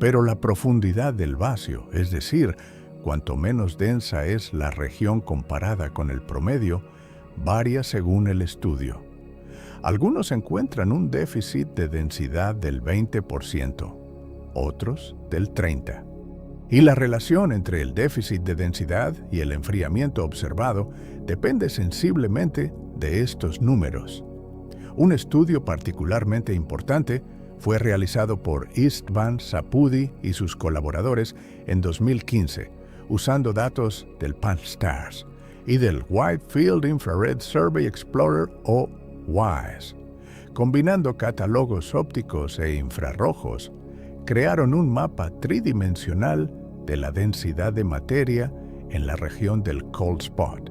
Pero la profundidad del vacío, es decir, cuanto menos densa es la región comparada con el promedio, varía según el estudio. Algunos encuentran un déficit de densidad del 20%, otros del 30%. Y la relación entre el déficit de densidad y el enfriamiento observado depende sensiblemente de estos números. Un estudio particularmente importante fue realizado por Istvan Sapudi y sus colaboradores en 2015, usando datos del Pan-STARRS y del Wide Field Infrared Survey Explorer o WISE. Combinando catálogos ópticos e infrarrojos, crearon un mapa tridimensional de la densidad de materia en la región del cold spot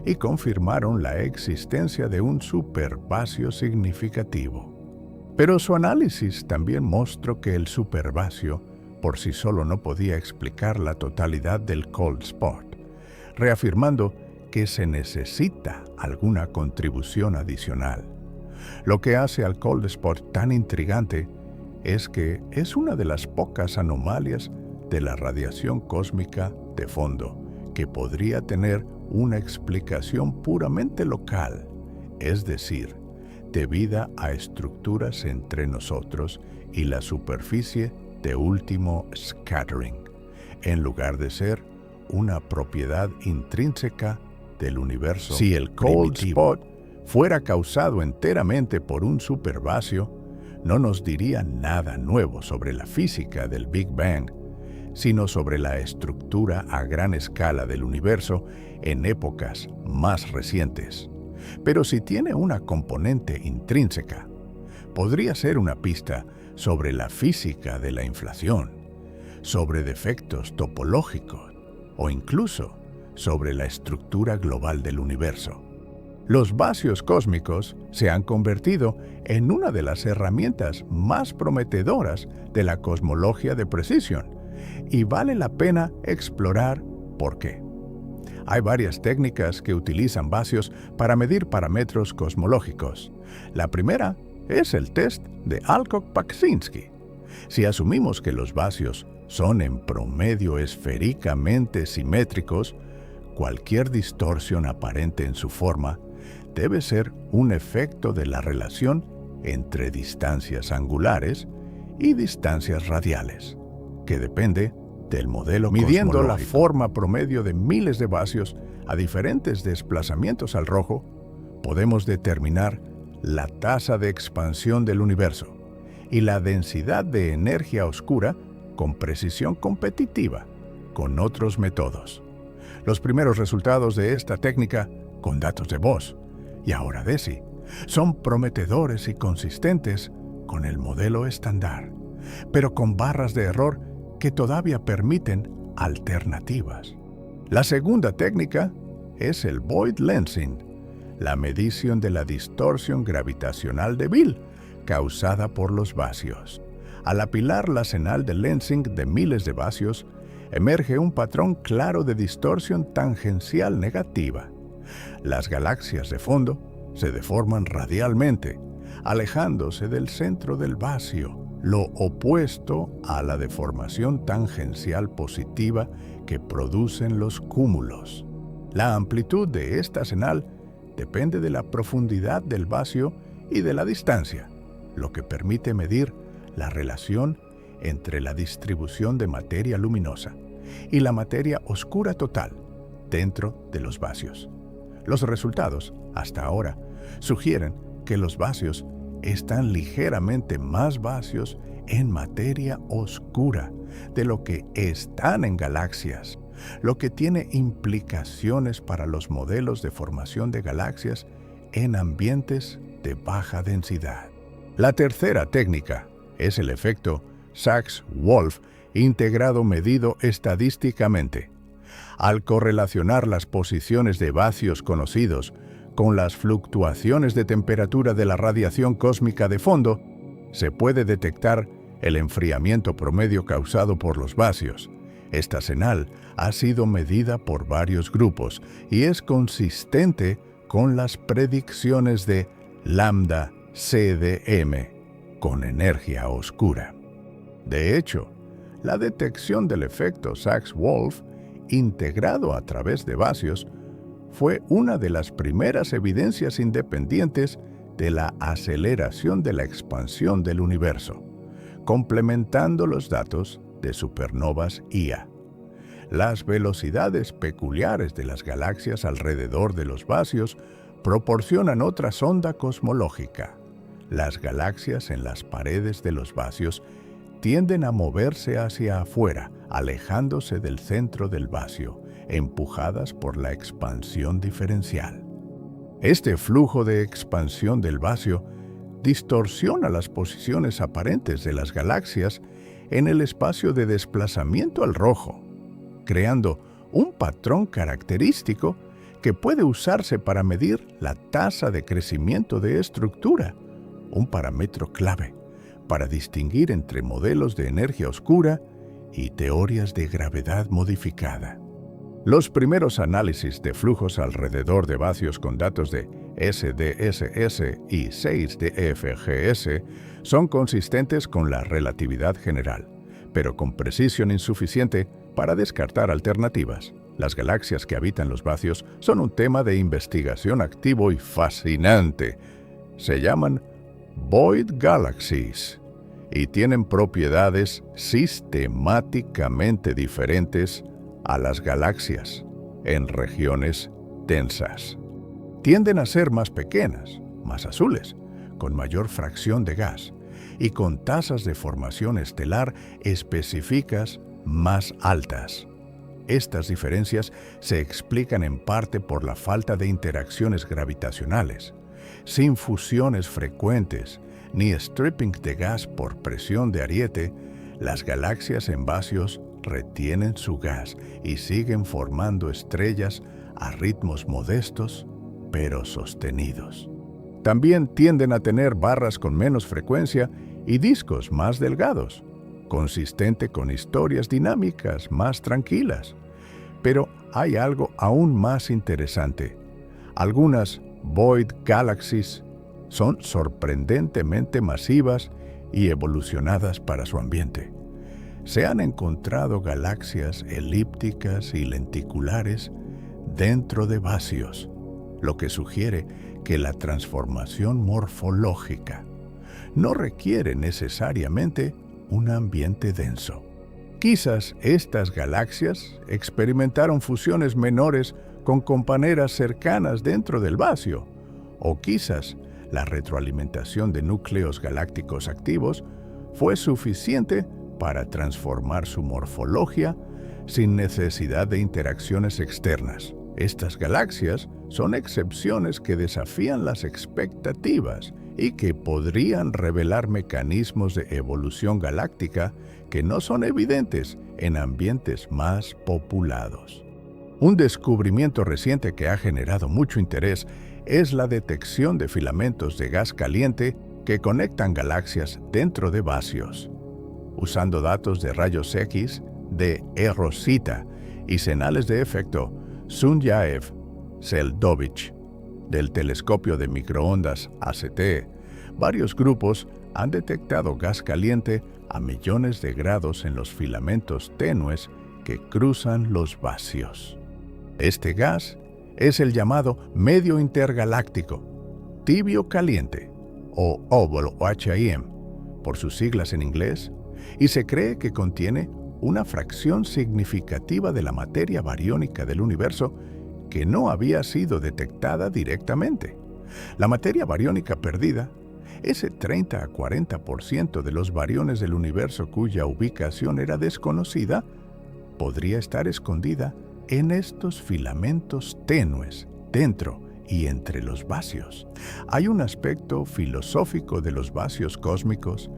y confirmaron la existencia de un supervacío significativo. Pero su análisis también mostró que el supervacío por sí solo no podía explicar la totalidad del cold spot, reafirmando que se necesita alguna contribución adicional. Lo que hace al Cold Spot tan intrigante es que es una de las pocas anomalias de la radiación cósmica de fondo que podría tener una explicación puramente local, es decir, debida a estructuras entre nosotros y la superficie de último scattering, en lugar de ser una propiedad intrínseca del universo. Si el Cold Spot fuera causado enteramente por un supervacío, no nos diría nada nuevo sobre la física del Big Bang, sino sobre la estructura a gran escala del universo en épocas más recientes. Pero si tiene una componente intrínseca, podría ser una pista sobre la física de la inflación, sobre defectos topológicos o incluso sobre la estructura global del universo. Los vacíos cósmicos se han convertido en una de las herramientas más prometedoras de la cosmología de precisión, y vale la pena explorar por qué. Hay varias técnicas que utilizan vacíos para medir parámetros cosmológicos. La primera es el test de Alcock-Paczynski. Si asumimos que los vacíos son en promedio esféricamente simétricos, cualquier distorsión aparente en su forma debe ser un efecto de la relación entre distancias angulares y distancias radiales, que depende del modelo midiendo la forma promedio de miles de vacíos a diferentes desplazamientos al rojo, podemos determinar la tasa de expansión del universo y la densidad de energía oscura con precisión competitiva con otros métodos. Los primeros resultados de esta técnica, con datos de Bose y ahora DESI, son prometedores y consistentes con el modelo estándar, pero con barras de error que todavía permiten alternativas. La segunda técnica es el void lensing, la medición de la distorsión gravitacional débil causada por los vacíos. Al apilar la señal de lensing de miles de vacíos, emerge un patrón claro de distorsión tangencial negativa. Las galaxias de fondo se deforman radialmente, alejándose del centro del vacío, lo opuesto a la deformación tangencial positiva que producen los cúmulos. La amplitud de esta señal depende de la profundidad del vacío y de la distancia, lo que permite medir la relación entre la distribución de materia luminosa y la materia oscura total dentro de los vacíos. Los resultados, hasta ahora, sugieren que los vacíos están ligeramente más vacíos en materia oscura de lo que están en galaxias, lo que tiene implicaciones para los modelos de formación de galaxias en ambientes de baja densidad. La tercera técnica es el efecto Sachs-Wolfe integrado medido estadísticamente. Al correlacionar las posiciones de vacíos conocidos con las fluctuaciones de temperatura de la radiación cósmica de fondo, se puede detectar el enfriamiento promedio causado por los vacíos. Esta señal ha sido medida por varios grupos y es consistente con las predicciones de lambda CDM con energía oscura. De hecho, la detección del efecto Sachs-Wolfe integrado a través de vacíos fue una de las primeras evidencias independientes de la aceleración de la expansión del universo, complementando los datos de supernovas Ia. Las velocidades peculiares de las galaxias alrededor de los vacíos proporcionan otra sonda cosmológica. Las galaxias en las paredes de los vacíos tienden a moverse hacia afuera, alejándose del centro del vacío, empujadas por la expansión diferencial. Este flujo de expansión del vacío distorsiona las posiciones aparentes de las galaxias en el espacio de desplazamiento al rojo, creando un patrón característico que puede usarse para medir la tasa de crecimiento de estructura, un parámetro clave para distinguir entre modelos de energía oscura y teorías de gravedad modificada. Los primeros análisis de flujos alrededor de vacíos con datos de SDSS y 6DFGS son consistentes con la relatividad general, pero con precisión insuficiente para descartar alternativas. Las galaxias que habitan los vacíos son un tema de investigación activo y fascinante. Se llaman Void Galaxies y tienen propiedades sistemáticamente diferentes a las galaxias en regiones densas. Tienden a ser más pequeñas, más azules, con mayor fracción de gas y con tasas de formación estelar específicas más altas. Estas diferencias se explican en parte por la falta de interacciones gravitacionales, sin fusiones frecuentes ni stripping de gas por presión de ariete. Las galaxias en vacíos retienen su gas y siguen formando estrellas a ritmos modestos pero sostenidos. También tienden a tener barras con menos frecuencia y discos más delgados, consistente con historias dinámicas más tranquilas. Pero hay algo aún más interesante. Algunas Void Galaxies son sorprendentemente masivas y evolucionadas para su ambiente. Se han encontrado galaxias elípticas y lenticulares dentro de vacíos, lo que sugiere que la transformación morfológica no requiere necesariamente un ambiente denso. Quizás estas galaxias experimentaron fusiones menores con compañeras cercanas dentro del vacío, o quizás la retroalimentación de núcleos galácticos activos fue suficiente para transformar su morfología sin necesidad de interacciones externas. Estas galaxias son excepciones que desafían las expectativas y que podrían revelar mecanismos de evolución galáctica que no son evidentes en ambientes más populados. Un descubrimiento reciente que ha generado mucho interés es la detección de filamentos de gas caliente que conectan galaxias dentro de vacíos. Usando datos de rayos X de eROSITA y señales de efecto Sunyaev-Seldovich del telescopio de microondas ACT, varios grupos han detectado gas caliente a millones de grados en los filamentos tenues que cruzan los vacíos. Este gas es el llamado medio intergaláctico, tibio caliente, o HIM, por sus siglas en inglés, y se cree que contiene una fracción significativa de la materia bariónica del universo que no había sido detectada directamente. La materia bariónica perdida, ese 30 a 40% de los bariones del universo cuya ubicación era desconocida, podría estar escondida en estos filamentos tenues dentro y entre los vacíos. Hay un aspecto filosófico de los vacíos cósmicos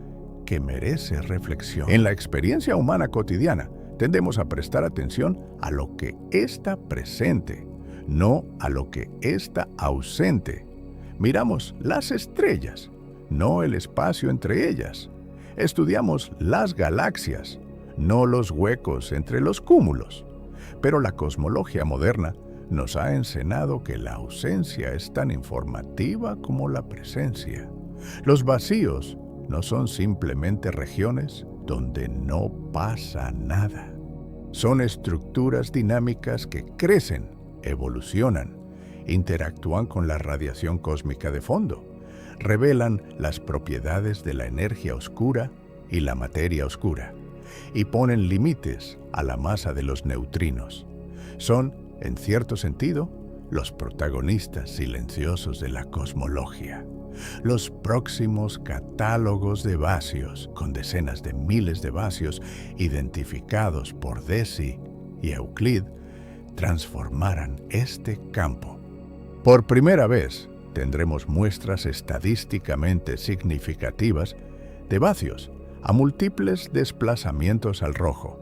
que merece reflexión. En la experiencia humana cotidiana, tendemos a prestar atención a lo que está presente, no a lo que está ausente. Miramos las estrellas, no el espacio entre ellas. Estudiamos las galaxias, no los huecos entre los cúmulos. Pero la cosmología moderna nos ha enseñado que la ausencia es tan informativa como la presencia. Los vacíos no son simplemente regiones donde no pasa nada. Son estructuras dinámicas que crecen, evolucionan, interactúan con la radiación cósmica de fondo, revelan las propiedades de la energía oscura y la materia oscura, y ponen límites a la masa de los neutrinos. Son, en cierto sentido, los protagonistas silenciosos de la cosmología. Los próximos catálogos de vacíos, con decenas de miles de vacíos identificados por Deci y Euclid, transformarán este campo. Por primera vez, tendremos muestras estadísticamente significativas de vacíos a múltiples desplazamientos al rojo,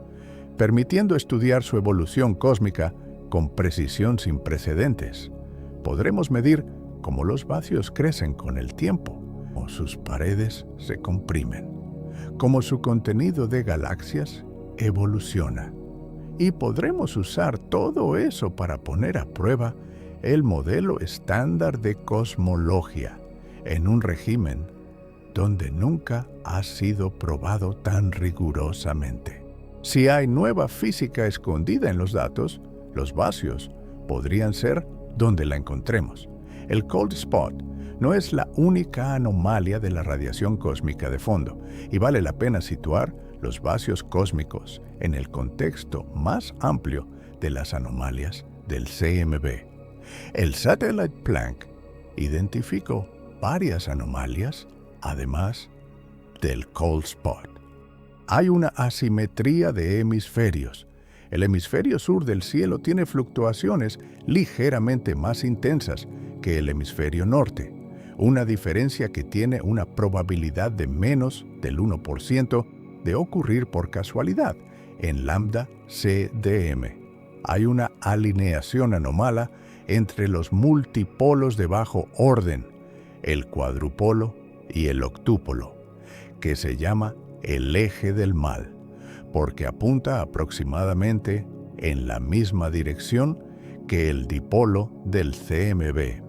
permitiendo estudiar su evolución cósmica con precisión sin precedentes. Podremos medir cómo los vacíos crecen con el tiempo, cómo sus paredes se comprimen, cómo su contenido de galaxias evoluciona y podremos usar todo eso para poner a prueba el modelo estándar de cosmología en un régimen donde nunca ha sido probado tan rigurosamente. Si hay nueva física escondida en los datos, los vacíos podrían ser donde la encontremos. El cold spot no es la única anomalía de la radiación cósmica de fondo, y vale la pena situar los vacíos cósmicos en el contexto más amplio de las anomalias del CMB. El Satellite Planck identificó varias anomalias, además del cold spot. Hay una asimetría de hemisferios. El hemisferio sur del cielo tiene fluctuaciones ligeramente más intensas que el hemisferio norte, una diferencia que tiene una probabilidad de menos del 1% de ocurrir por casualidad en lambda CDM. Hay una alineación anómala entre los multipolos de bajo orden, el cuadrupolo y el octúpolo, que se llama el eje del mal, porque apunta aproximadamente en la misma dirección que el dipolo del CMB.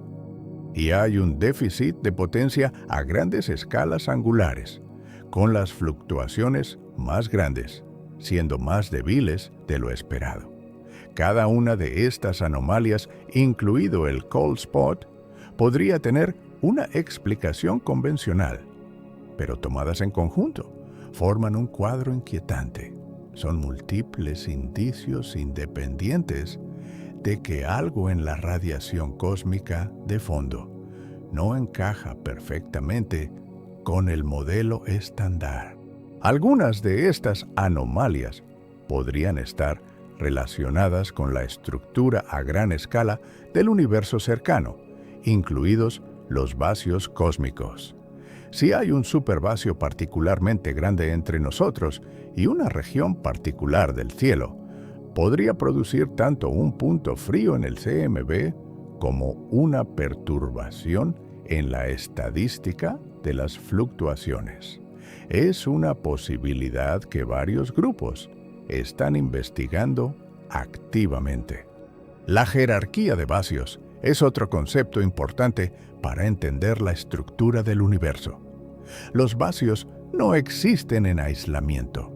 Y hay un déficit de potencia a grandes escalas angulares, con las fluctuaciones más grandes, siendo más débiles de lo esperado. Cada una de estas anomalias, incluido el cold spot, podría tener una explicación convencional, pero tomadas en conjunto, forman un cuadro inquietante. Son múltiples indicios independientes de que algo en la radiación cósmica de fondo no encaja perfectamente con el modelo estándar. Algunas de estas anomalias podrían estar relacionadas con la estructura a gran escala del universo cercano, incluidos los vacíos cósmicos. Si hay un supervacío particularmente grande entre nosotros y una región particular del cielo, podría producir tanto un punto frío en el CMB como una perturbación en la estadística de las fluctuaciones. Es una posibilidad que varios grupos están investigando activamente. La jerarquía de vacíos es otro concepto importante para entender la estructura del universo. Los vacíos no existen en aislamiento.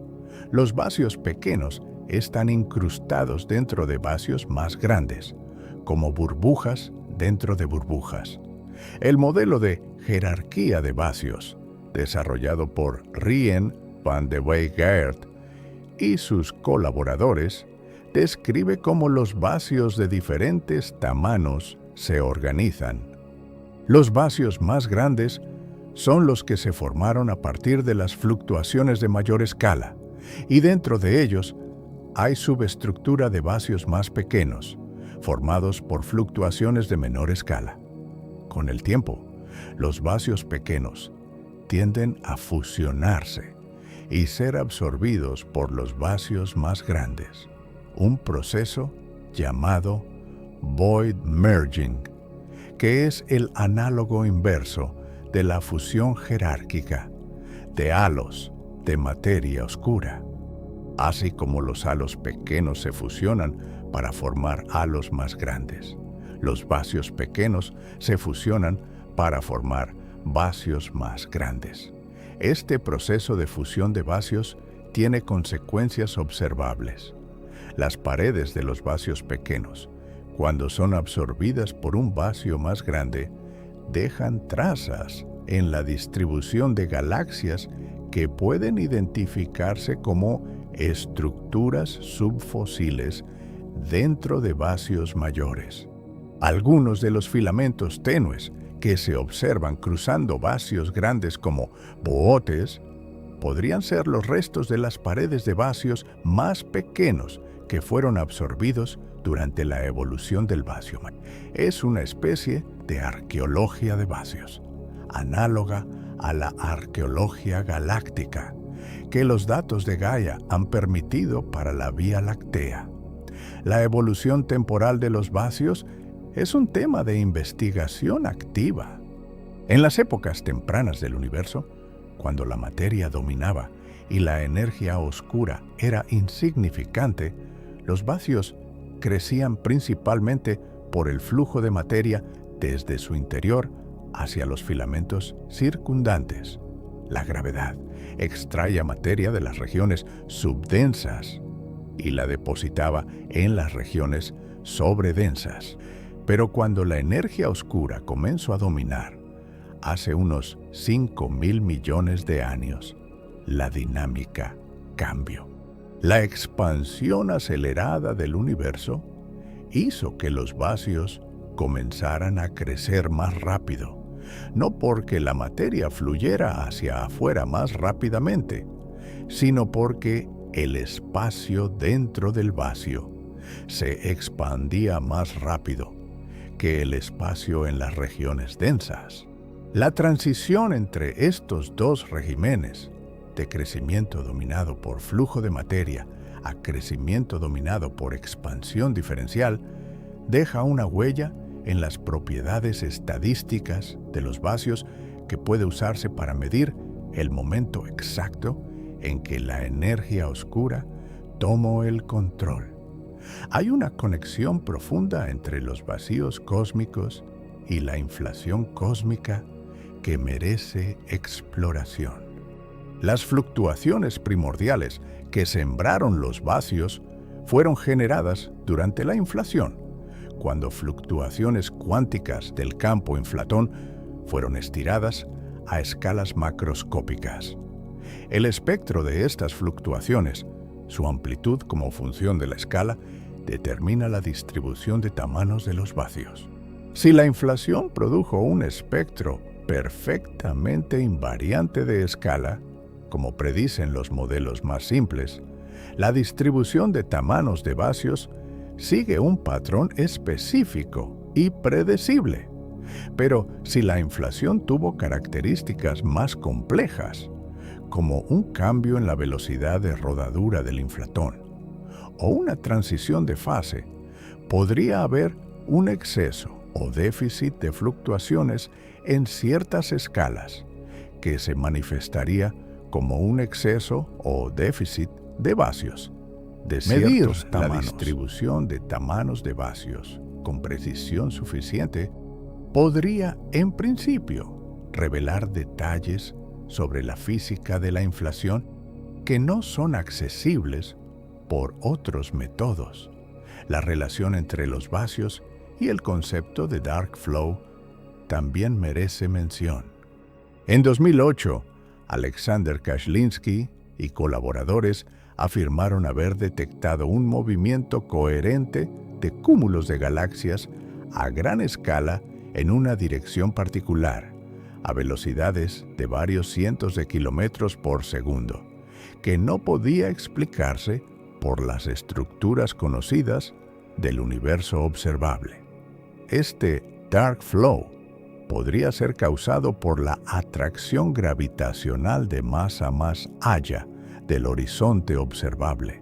Los vacíos pequeños están incrustados dentro de vacíos más grandes, como burbujas dentro de burbujas. El modelo de jerarquía de vacíos, desarrollado por Rien van de Weijert y sus colaboradores, describe cómo los vacíos de diferentes tamaños se organizan. Los vacíos más grandes son los que se formaron a partir de las fluctuaciones de mayor escala, y dentro de ellos hay subestructura de vacíos más pequeños, formados por fluctuaciones de menor escala. Con el tiempo, los vacíos pequeños tienden a fusionarse y ser absorbidos por los vacíos más grandes, un proceso llamado void merging, que es el análogo inverso de la fusión jerárquica de halos de materia oscura. Así como los halos pequeños se fusionan para formar halos más grandes, los vacíos pequeños se fusionan para formar vacíos más grandes. Este proceso de fusión de vacíos tiene consecuencias observables. Las paredes de los vacíos pequeños, cuando son absorbidas por un vacío más grande, dejan trazas en la distribución de galaxias que pueden identificarse como estructuras subfósiles dentro de vacíos mayores. Algunos de los filamentos tenues que se observan cruzando vacíos grandes como bohotes podrían ser los restos de las paredes de vacíos más pequeños que fueron absorbidos durante la evolución del vacío. Es una especie de arqueología de vacíos, análoga a la arqueología galáctica, que los datos de Gaia han permitido para la Vía Láctea. La evolución temporal de los vacíos es un tema de investigación activa. En las épocas tempranas del universo, cuando la materia dominaba y la energía oscura era insignificante, Los vacíos crecían principalmente por el flujo de materia desde su interior hacia los filamentos circundantes. La gravedad extraía materia de las regiones subdensas y la depositaba en las regiones sobredensas. Pero cuando la energía oscura comenzó a dominar, hace unos 5.000 millones de años, la dinámica cambió. La expansión acelerada del universo hizo que los vacíos comenzaran a crecer más rápido, no porque la materia fluyera hacia afuera más rápidamente, sino porque el espacio dentro del vacío se expandía más rápido que el espacio en las regiones densas. La transición entre estos dos regímenes, de crecimiento dominado por flujo de materia a crecimiento dominado por expansión diferencial, deja una huella en las propiedades estadísticas de los vacíos que puede usarse para medir el momento exacto en que la energía oscura tomó el control. Hay una conexión profunda entre los vacíos cósmicos y la inflación cósmica que merece exploración. Las fluctuaciones primordiales que sembraron los vacíos fueron generadas durante la inflación, cuando fluctuaciones cuánticas del campo inflatón fueron estiradas a escalas macroscópicas. El espectro de estas fluctuaciones, su amplitud como función de la escala, determina la distribución de tamaños de los vacíos. Si la inflación produjo un espectro perfectamente invariante de escala, como predicen los modelos más simples, la distribución de tamaños de vacíos sigue un patrón específico y predecible. Pero si la inflación tuvo características más complejas, como un cambio en la velocidad de rodadura del inflatón o una transición de fase, podría haber un exceso o déficit de fluctuaciones en ciertas escalas, que se manifestaría como un exceso o déficit de vacíos. De ciertos tamaños. La distribución de tamaños de vacíos con precisión suficiente podría, en principio, revelar detalles sobre la física de la inflación que no son accesibles por otros métodos. La relación entre los vacíos y el concepto de dark flow también merece mención. En 2008, Alexander Kashlinsky y colaboradores afirmaron haber detectado un movimiento coherente de cúmulos de galaxias a gran escala en una dirección particular, a velocidades de varios cientos de kilómetros por segundo, que no podía explicarse por las estructuras conocidas del universo observable. Este dark flow podría ser causado por la atracción gravitacional de masa más allá del horizonte observable,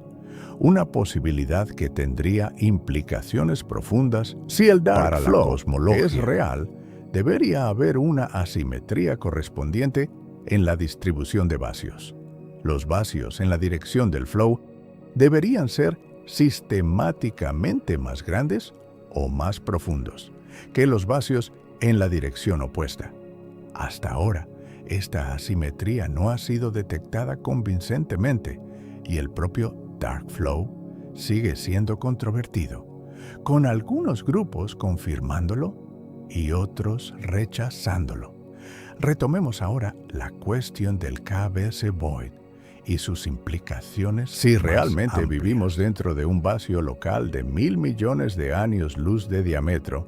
una posibilidad que tendría implicaciones profundas. Si el dark flow es real, debería haber una asimetría correspondiente en la distribución de vacíos. Los vacíos en la dirección del flow deberían ser sistemáticamente más grandes o más profundos que los vacíos en la dirección opuesta. Hasta ahora, esta asimetría no ha sido detectada convincentemente y el propio dark flow sigue siendo controvertido, con algunos grupos confirmándolo y otros rechazándolo. Retomemos ahora la cuestión del KBS Void y sus implicaciones. Si realmente vivimos dentro de un vacío local de 1.000 millones de años luz de diámetro,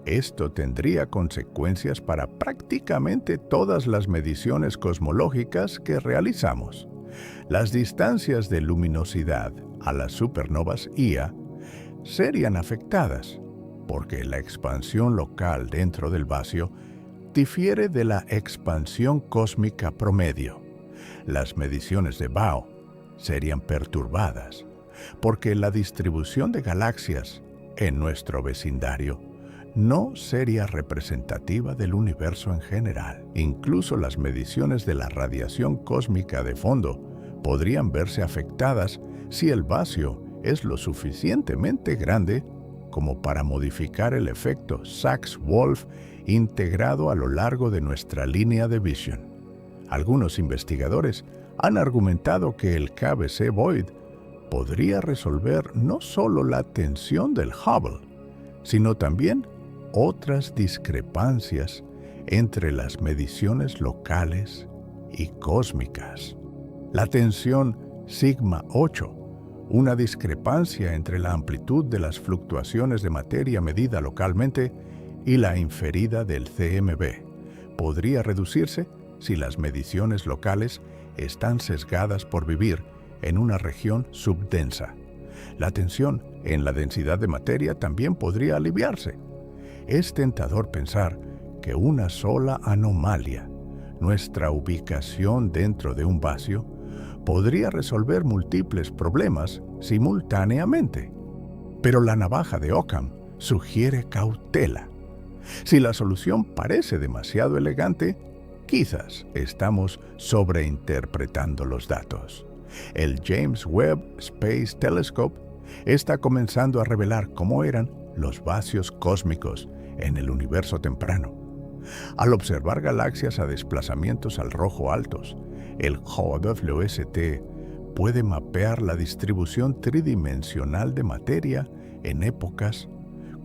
esto tendría consecuencias para prácticamente todas las mediciones cosmológicas que realizamos. Las distancias de luminosidad a las supernovas Ia serían afectadas, porque la expansión local dentro del vacío difiere de la expansión cósmica promedio. Las mediciones de Bao serían perturbadas, porque la distribución de galaxias en nuestro vecindario no sería representativa del universo en general. Incluso las mediciones de la radiación cósmica de fondo podrían verse afectadas si el vacío es lo suficientemente grande como para modificar el efecto Sachs-Wolf integrado a lo largo de nuestra línea de visión. Algunos investigadores han argumentado que el KBC Void podría resolver no solo la tensión del Hubble, sino también otras discrepancias entre las mediciones locales y cósmicas. La tensión sigma 8, una discrepancia entre la amplitud de las fluctuaciones de materia medida localmente y la inferida del CMB, podría reducirse si las mediciones locales están sesgadas por vivir en una región subdensa. La tensión en la densidad de materia también podría aliviarse. Es tentador pensar que una sola anomalia, nuestra ubicación dentro de un vacío, podría resolver múltiples problemas simultáneamente. Pero la navaja de Occam sugiere cautela. Si la solución parece demasiado elegante, quizás estamos sobreinterpretando los datos. El James Webb Space Telescope está comenzando a revelar cómo eran los vacíos cósmicos en el universo temprano. Al observar galaxias a desplazamientos al rojo altos, el JWST puede mapear la distribución tridimensional de materia en épocas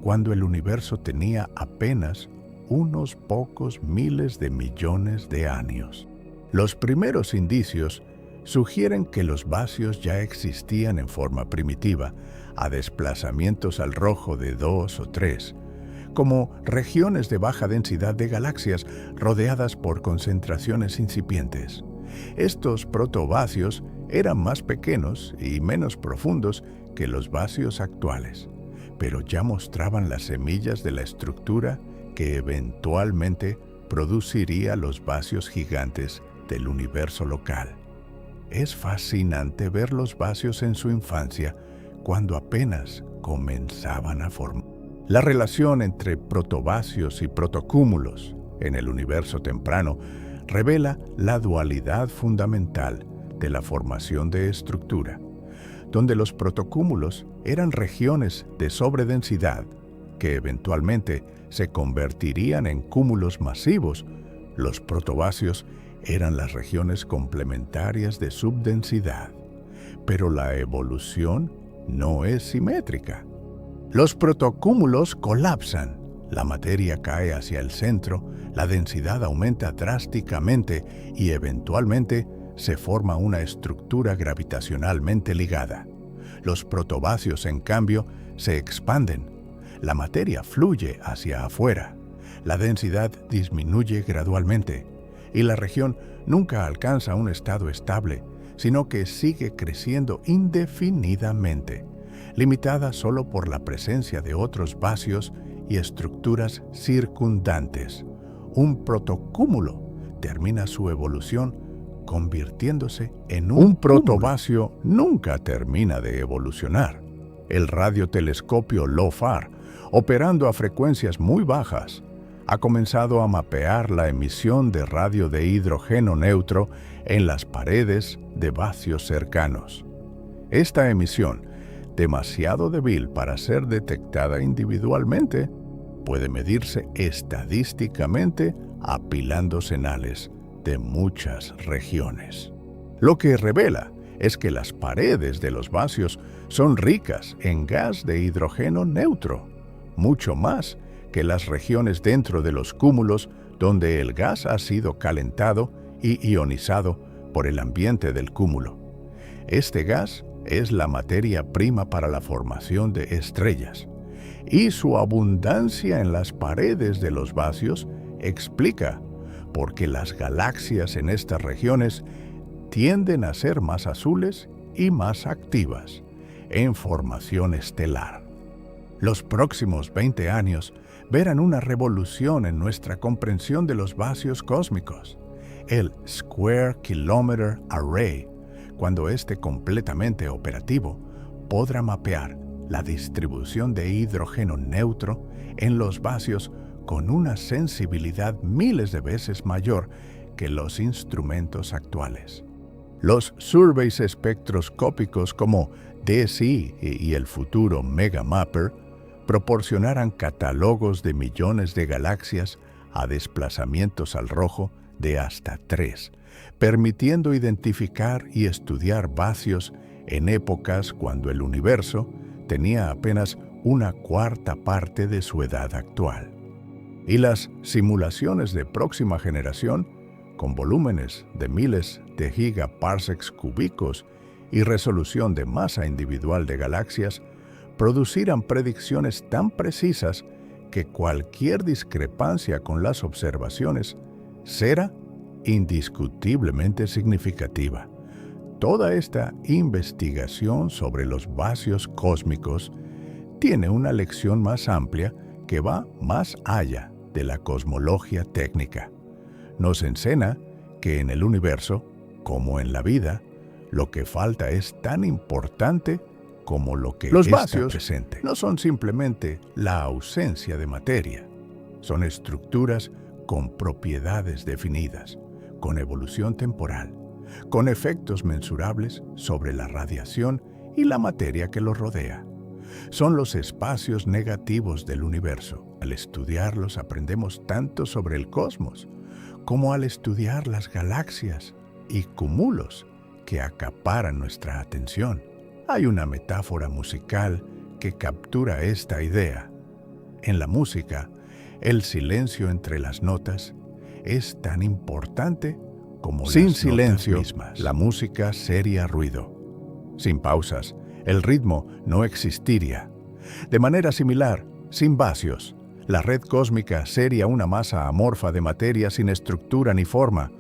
cuando el universo tenía apenas unos pocos miles de millones de años. Los primeros indicios sugieren que los vacíos ya existían en forma primitiva, a desplazamientos al rojo de 2 o 3, como regiones de baja densidad de galaxias rodeadas por concentraciones incipientes. Estos protovacíos eran más pequeños y menos profundos que los vacíos actuales, pero ya mostraban las semillas de la estructura que eventualmente produciría los vacíos gigantes del universo local. Es fascinante ver los vacíos en su infancia, cuando apenas comenzaban a formar. La relación entre protovacíos y protocúmulos en el universo temprano revela la dualidad fundamental de la formación de estructura, donde los protocúmulos eran regiones de sobredensidad que eventualmente se convertirían en cúmulos masivos. Los protovacíos eran las regiones complementarias de subdensidad, pero la evolución no es simétrica. Los protocúmulos colapsan, la materia cae hacia el centro, la densidad aumenta drásticamente y eventualmente se forma una estructura gravitacionalmente ligada. Los protovacíos, en cambio, se expanden. La materia fluye hacia afuera. La densidad disminuye gradualmente y la región nunca alcanza un estado estable, sino que sigue creciendo indefinidamente, limitada solo por la presencia de otros vacíos y estructuras circundantes. Un protocúmulo termina su evolución convirtiéndose en un protovacío. Nunca termina de evolucionar. El radiotelescopio LOFAR, operando a frecuencias muy bajas, ha comenzado a mapear la emisión de radio de hidrógeno neutro en las paredes de vacíos cercanos. Esta emisión, demasiado débil para ser detectada individualmente, puede medirse estadísticamente apilando señales de muchas regiones. Lo que revela es que las paredes de los vacíos son ricas en gas de hidrógeno neutro, mucho más que las regiones dentro de los cúmulos donde el gas ha sido calentado y ionizado por el ambiente del cúmulo. Este gas es la materia prima para la formación de estrellas, y su abundancia en las paredes de los vacíos explica por qué las galaxias en estas regiones tienden a ser más azules y más activas en formación estelar. Los próximos 20 años verán una revolución en nuestra comprensión de los vacíos cósmicos. El Square Kilometer Array, cuando esté completamente operativo, podrá mapear la distribución de hidrógeno neutro en los vacíos con una sensibilidad miles de veces mayor que los instrumentos actuales. Los surveys espectroscópicos como DSI y el futuro Mega Mapper proporcionaran catálogos de millones de galaxias a desplazamientos al rojo de hasta 3, permitiendo identificar y estudiar vacíos en épocas cuando el universo tenía apenas una cuarta parte de su edad actual. Y las simulaciones de próxima generación, con volúmenes de miles de gigaparsecs cúbicos y resolución de masa individual de galaxias, producirán predicciones tan precisas que cualquier discrepancia con las observaciones será indiscutiblemente significativa. Toda esta investigación sobre los vacíos cósmicos tiene una lección más amplia que va más allá de la cosmología técnica. Nos enseña que en el universo, como en la vida, lo que falta es tan importante como lo que Los está vacíos presente. No son simplemente la ausencia de materia, son estructuras con propiedades definidas, con evolución temporal, con efectos mensurables sobre la radiación y la materia que los rodea. Son los espacios negativos del universo. Al estudiarlos aprendemos tanto sobre el cosmos como al estudiar las galaxias y cúmulos que acaparan nuestra atención. Hay una metáfora musical que captura esta idea. En la música, el silencio entre las notas es tan importante como Sin las silencio, notas mismas. La música sería ruido. Sin pausas, el ritmo no existiría. De manera similar, sin vacíos, la red cósmica sería una masa amorfa de materia sin estructura ni forma.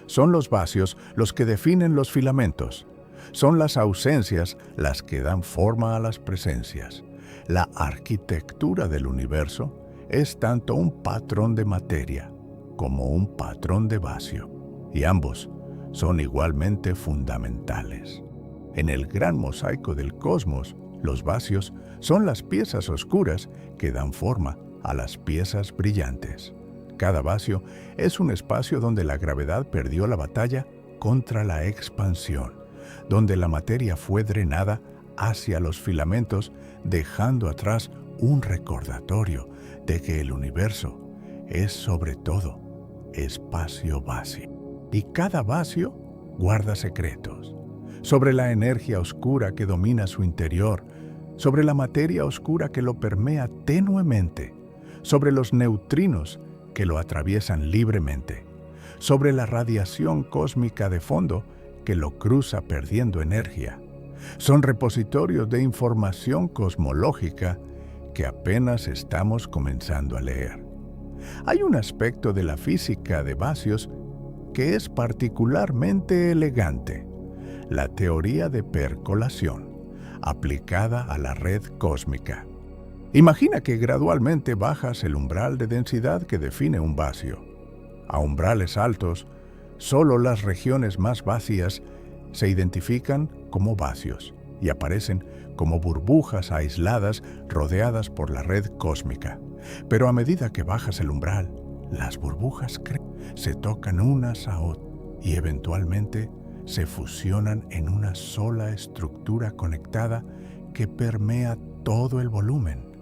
Son los vacíos los que definen los filamentos. Son las ausencias las que dan forma a las presencias. La arquitectura del universo es tanto un patrón de materia como un patrón de vacío, y ambos son igualmente fundamentales. En el gran mosaico del cosmos, los vacíos son las piezas oscuras que dan forma a las piezas brillantes. Cada vacío es un espacio donde la gravedad perdió la batalla contra la expansión, donde la materia fue drenada hacia los filamentos, dejando atrás un recordatorio de que el universo es sobre todo espacio vacío. Y cada vacío guarda secretos sobre la energía oscura que domina su interior, sobre la materia oscura que lo permea tenuemente, sobre los neutrinos que lo atraviesan libremente, sobre la radiación cósmica de fondo que lo cruza perdiendo energía. Son repositorios de información cosmológica que apenas estamos comenzando a leer. Hay un aspecto de la física de vacíos que es particularmente elegante: la teoría de percolación, aplicada a la red cósmica. Imagina que gradualmente bajas el umbral de densidad que define un vacío. A umbrales altos, solo las regiones más vacías se identifican como vacíos y aparecen como burbujas aisladas rodeadas por la red cósmica. Pero a medida que bajas el umbral, las burbujas se tocan unas a otras y eventualmente se fusionan en una sola estructura conectada que permea todo el volumen.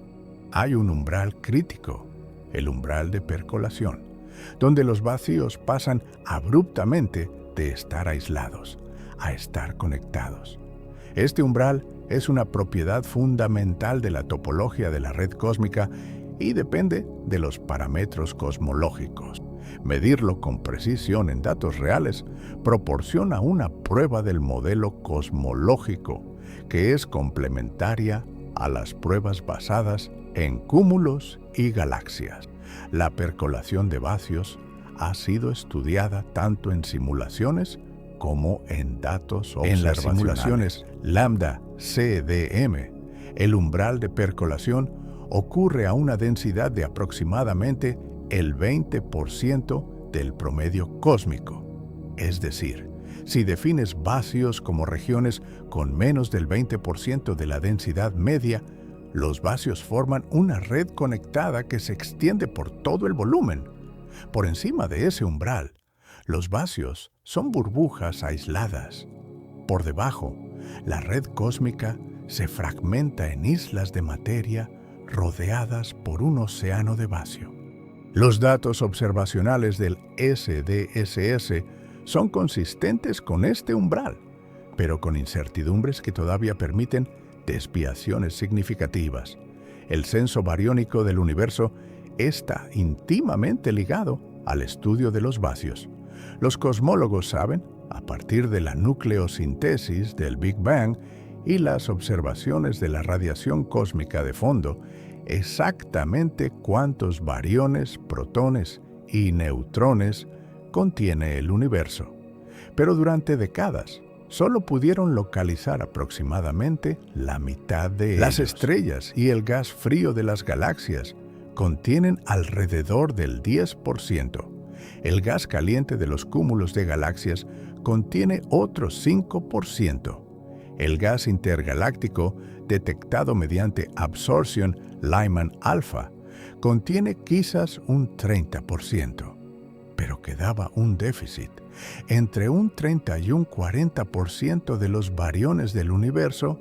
Hay un umbral crítico, el umbral de percolación, donde los vacíos pasan abruptamente de estar aislados a estar conectados. Este umbral es una propiedad fundamental de la topología de la red cósmica y depende de los parámetros cosmológicos. Medirlo con precisión en datos reales proporciona una prueba del modelo cosmológico que es complementaria a las pruebas basadas en cúmulos y galaxias. La percolación de vacíos ha sido estudiada tanto en simulaciones como en datos observacionales. En las simulaciones lambda-CDM, el umbral de percolación ocurre a una densidad de aproximadamente el 20% del promedio cósmico. Es decir, si defines vacíos como regiones con menos del 20% de la densidad media, los vacíos forman una red conectada que se extiende por todo el volumen. Por encima de ese umbral, los vacíos son burbujas aisladas. Por debajo, la red cósmica se fragmenta en islas de materia rodeadas por un océano de vacío. Los datos observacionales del SDSS son consistentes con este umbral, pero con incertidumbres que todavía permiten desviaciones significativas. El censo bariónico del universo está íntimamente ligado al estudio de los vacíos. Los cosmólogos saben, a partir de la nucleosíntesis del Big Bang y las observaciones de la radiación cósmica de fondo, exactamente cuántos bariones, protones y neutrones contiene el universo. Pero durante décadas, solo pudieron localizar aproximadamente la mitad de ellos. Las estrellas y el gas frío de las galaxias contienen alrededor del 10%. El gas caliente de los cúmulos de galaxias contiene otro 5%. El gas intergaláctico, detectado mediante absorción Lyman alpha, contiene quizás un 30%. Pero quedaba un déficit. Entre un 30 y un 40% de los bariones del universo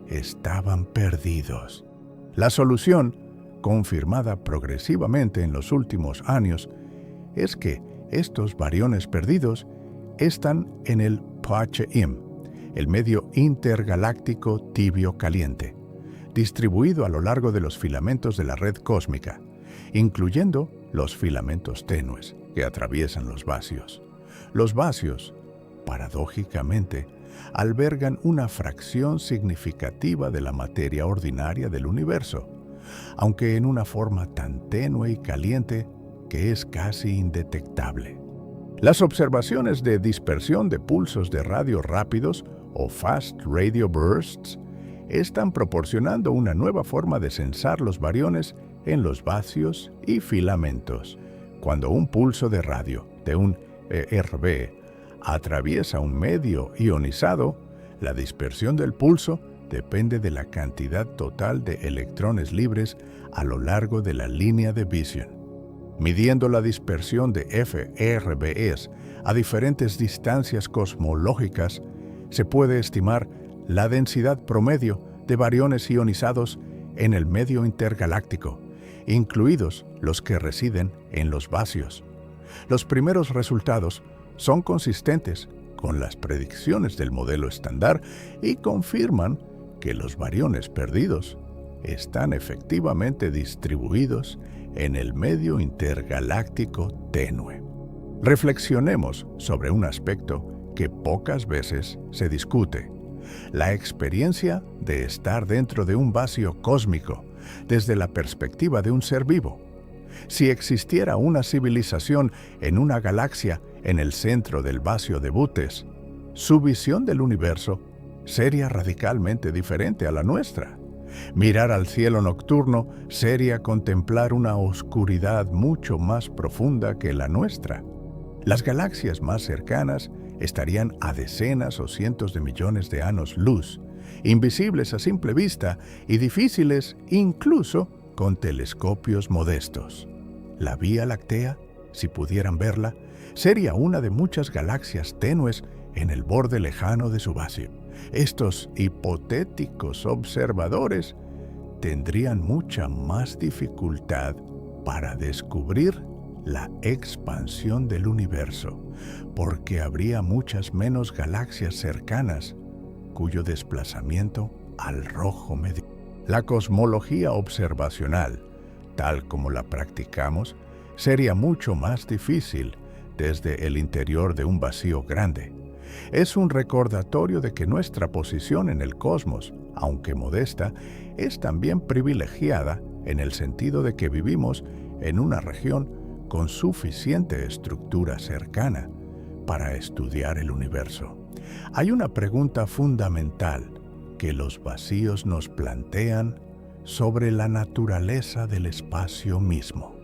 estaban perdidos. La solución, confirmada progresivamente en los últimos años, es que estos bariones perdidos están en el PACE-IM, el medio intergaláctico tibio caliente, distribuido a lo largo de los filamentos de la red cósmica, incluyendo los filamentos tenues que atraviesan los vacíos. Los vacíos, paradójicamente, albergan una fracción significativa de la materia ordinaria del universo, aunque en una forma tan tenue y caliente que es casi indetectable. Las observaciones de dispersión de pulsos de radio rápidos o Fast Radio Bursts están proporcionando una nueva forma de censar los bariones en los vacíos y filamentos. Cuando un pulso de radio de un ERB atraviesa un medio ionizado, la dispersión del pulso depende de la cantidad total de electrones libres a lo largo de la línea de visión. Midiendo la dispersión de FRBs a diferentes distancias cosmológicas, se puede estimar la densidad promedio de bariones ionizados en el medio intergaláctico, incluidos los que residen en los vacíos. Los primeros resultados son consistentes con las predicciones del modelo estándar y confirman que los bariones perdidos están efectivamente distribuidos en el medio intergaláctico tenue. Reflexionemos sobre un aspecto que pocas veces se discute: la experiencia de estar dentro de un vacío cósmico desde la perspectiva de un ser vivo. Si existiera una civilización en una galaxia en el centro del vacío de Bootes, su visión del universo sería radicalmente diferente a la nuestra. Mirar al cielo nocturno sería contemplar una oscuridad mucho más profunda que la nuestra. Las galaxias más cercanas estarían a decenas o cientos de millones de años luz, invisibles a simple vista y difíciles incluso con telescopios modestos. La Vía Láctea, si pudieran verla, sería una de muchas galaxias tenues en el borde lejano de su vacío. Estos hipotéticos observadores tendrían mucha más dificultad para descubrir la expansión del universo, porque habría muchas menos galaxias cercanas cuyo desplazamiento al rojo medio. La cosmología observacional, tal como la practicamos, sería mucho más difícil desde el interior de un vacío grande. Es un recordatorio de que nuestra posición en el cosmos, aunque modesta, es también privilegiada en el sentido de que vivimos en una región con suficiente estructura cercana para estudiar el universo. Hay una pregunta fundamental que los vacíos nos plantean sobre la naturaleza del espacio mismo.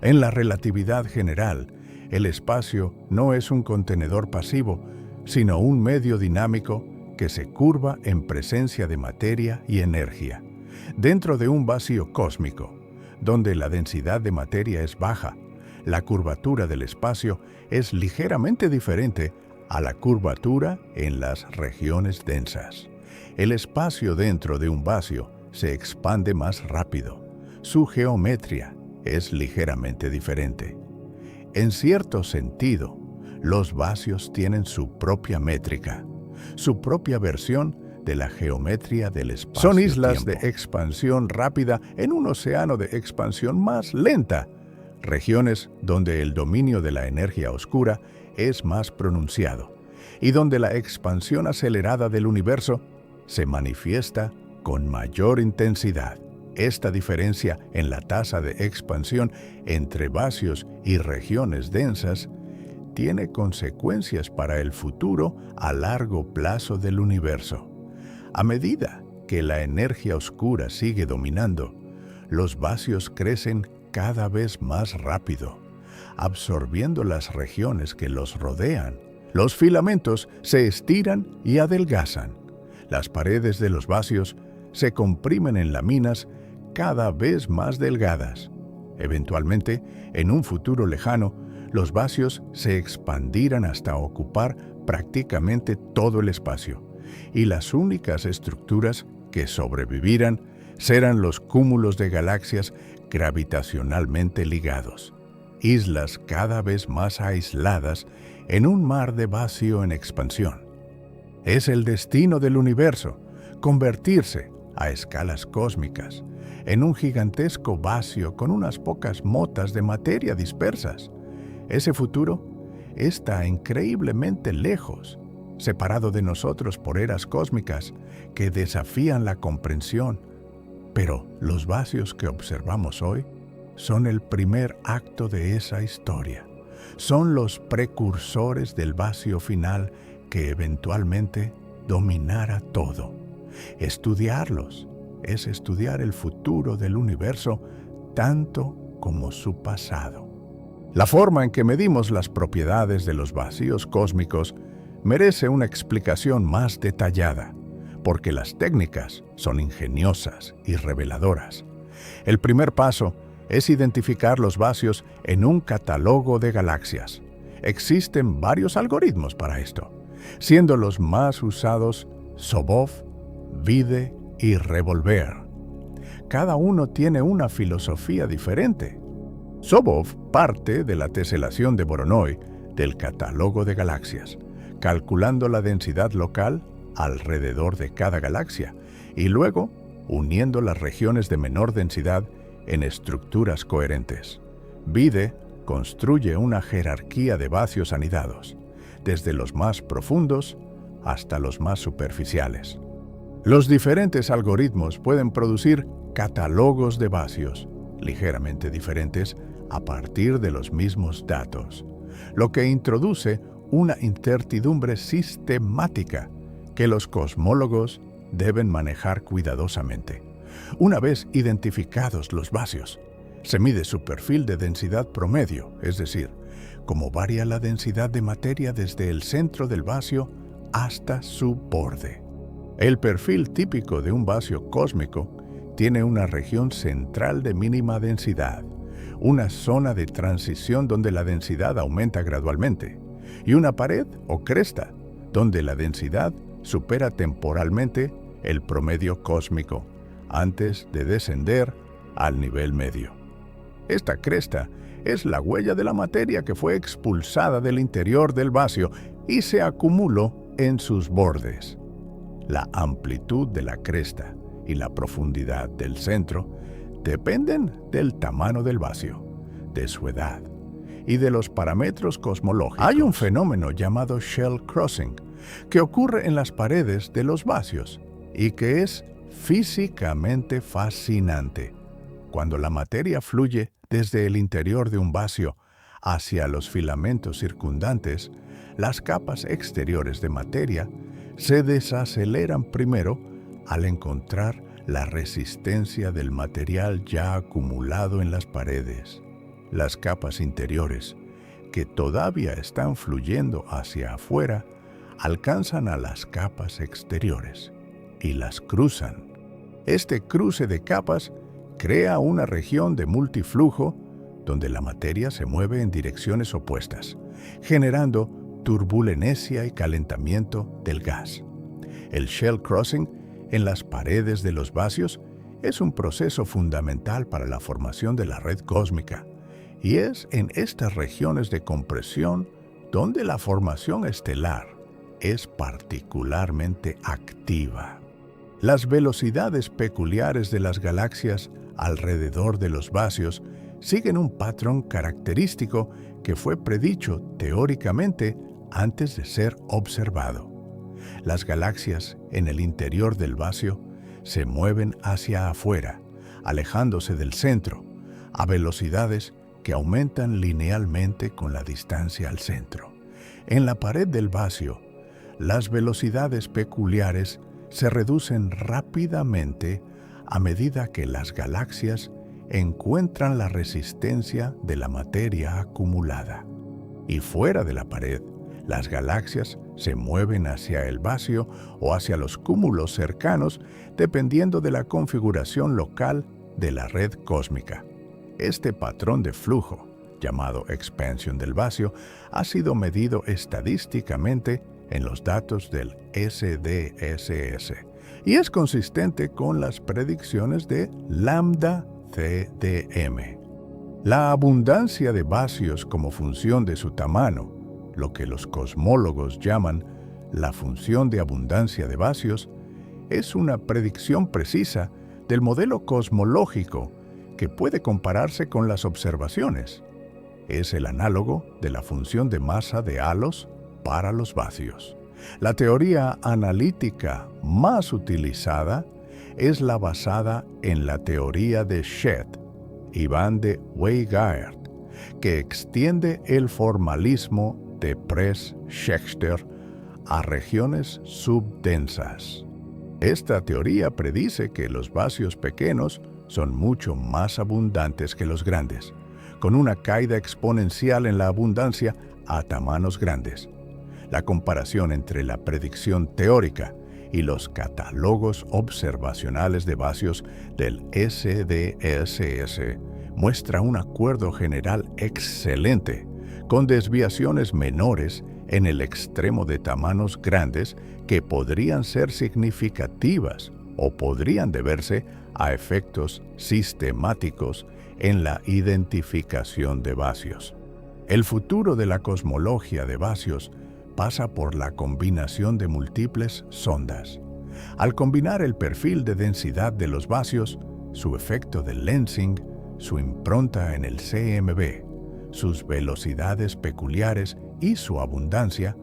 En la relatividad general, el espacio no es un contenedor pasivo, sino un medio dinámico que se curva en presencia de materia y energía. Dentro de un vacío cósmico, donde la densidad de materia es baja, la curvatura del espacio es ligeramente diferente a la curvatura en las regiones densas. El espacio dentro de un vacío se expande más rápido. Su geometría es ligeramente diferente. En cierto sentido, los vacíos tienen su propia métrica, su propia versión de la geometría del espacio. Son islas de expansión rápida en un océano de expansión más lenta, regiones donde el dominio de la energía oscura es más pronunciado y donde la expansión acelerada del universo se manifiesta con mayor intensidad. Esta diferencia en la tasa de expansión entre vacíos y regiones densas tiene consecuencias para el futuro a largo plazo del universo. A medida que la energía oscura sigue dominando, los vacíos crecen cada vez más rápido, absorbiendo las regiones que los rodean. Los filamentos se estiran y adelgazan. Las paredes de los vacíos se comprimen en láminas cada vez más delgadas. Eventualmente, en un futuro lejano, los vacíos se expandirán hasta ocupar prácticamente todo el espacio, y las únicas estructuras que sobrevivirán serán los cúmulos de galaxias gravitacionalmente ligados, islas cada vez más aisladas en un mar de vacío en expansión. Es el destino del universo convertirse, a escalas cósmicas, en un gigantesco vacío con unas pocas motas de materia dispersas. Ese futuro está increíblemente lejos, separado de nosotros por eras cósmicas que desafían la comprensión. Pero los vacíos que observamos hoy son el primer acto de esa historia. Son los precursores del vacío final que eventualmente dominará todo. Estudiarlos es estudiar el futuro del universo tanto como su pasado. La forma en que medimos las propiedades de los vacíos cósmicos merece una explicación más detallada, porque las técnicas son ingeniosas y reveladoras. El primer paso es identificar los vacíos en un catálogo de galaxias. Existen varios algoritmos para esto, siendo los más usados Sobov, Vide y Revolver. Cada uno tiene una filosofía diferente. Sobov parte de la teselación de Voronoi del catálogo de galaxias, calculando la densidad local alrededor de cada galaxia y luego uniendo las regiones de menor densidad en estructuras coherentes. Vide construye una jerarquía de vacíos anidados, desde los más profundos hasta los más superficiales. Los diferentes algoritmos pueden producir catálogos de vacíos, ligeramente diferentes a partir de los mismos datos, lo que introduce una incertidumbre sistemática que los cosmólogos deben manejar cuidadosamente. Una vez identificados los vacíos, se mide su perfil de densidad promedio, es decir, cómo varía la densidad de materia desde el centro del vacío hasta su borde. El perfil típico de un vacío cósmico tiene una región central de mínima densidad, una zona de transición donde la densidad aumenta gradualmente, y una pared o cresta donde la densidad supera temporalmente el promedio cósmico antes de descender al nivel medio. Esta cresta es la huella de la materia que fue expulsada del interior del vacío y se acumuló en sus bordes. La amplitud de la cresta y la profundidad del centro dependen del tamaño del vacío, de su edad y de los parámetros cosmológicos. Hay un fenómeno llamado shell crossing que ocurre en las paredes de los vacíos y que es físicamente fascinante. Cuando la materia fluye desde el interior de un vacío hacia los filamentos circundantes, las capas exteriores de materia se desaceleran primero al encontrar la resistencia del material ya acumulado en las paredes. Las capas interiores, que todavía están fluyendo hacia afuera, alcanzan a las capas exteriores y las cruzan. Este cruce de capas crea una región de multiflujo donde la materia se mueve en direcciones opuestas, generando turbulencia y calentamiento del gas. El shell crossing en las paredes de los vacíos es un proceso fundamental para la formación de la red cósmica, y es en estas regiones de compresión donde la formación estelar es particularmente activa. Las velocidades peculiares de las galaxias alrededor de los vacíos siguen un patrón característico que fue predicho teóricamente antes de ser observado. Las galaxias en el interior del vacío se mueven hacia afuera, alejándose del centro, a velocidades que aumentan linealmente con la distancia al centro. En la pared del vacío, las velocidades peculiares se reducen rápidamente a medida que las galaxias encuentran la resistencia de la materia acumulada. Y fuera de la pared, las galaxias se mueven hacia el vacío o hacia los cúmulos cercanos dependiendo de la configuración local de la red cósmica. Este patrón de flujo, llamado expansión del vacío, ha sido medido estadísticamente en los datos del SDSS y es consistente con las predicciones de Lambda CDM. La abundancia de vacíos como función de su tamaño, lo que los cosmólogos llaman la función de abundancia de vacíos, es una predicción precisa del modelo cosmológico que puede compararse con las observaciones. Es el análogo de la función de masa de Halos para los vacíos. La teoría analítica más utilizada es la basada en la teoría de Chet y van de Weygart, que extiende el formalismo de Press-Schechter a regiones subdensas. Esta teoría predice que los vacíos pequeños son mucho más abundantes que los grandes, con una caída exponencial en la abundancia a tamaños grandes. La comparación entre la predicción teórica y los catálogos observacionales de vacíos del SDSS muestra un acuerdo general excelente, con desviaciones menores en el extremo de tamaños grandes que podrían ser significativas o podrían deberse a efectos sistemáticos en la identificación de vacíos. El futuro de la cosmología de vacíos pasa por la combinación de múltiples sondas. Al combinar el perfil de densidad de los vacíos, su efecto de lensing, su impronta en el CMB, sus velocidades peculiares y su abundancia,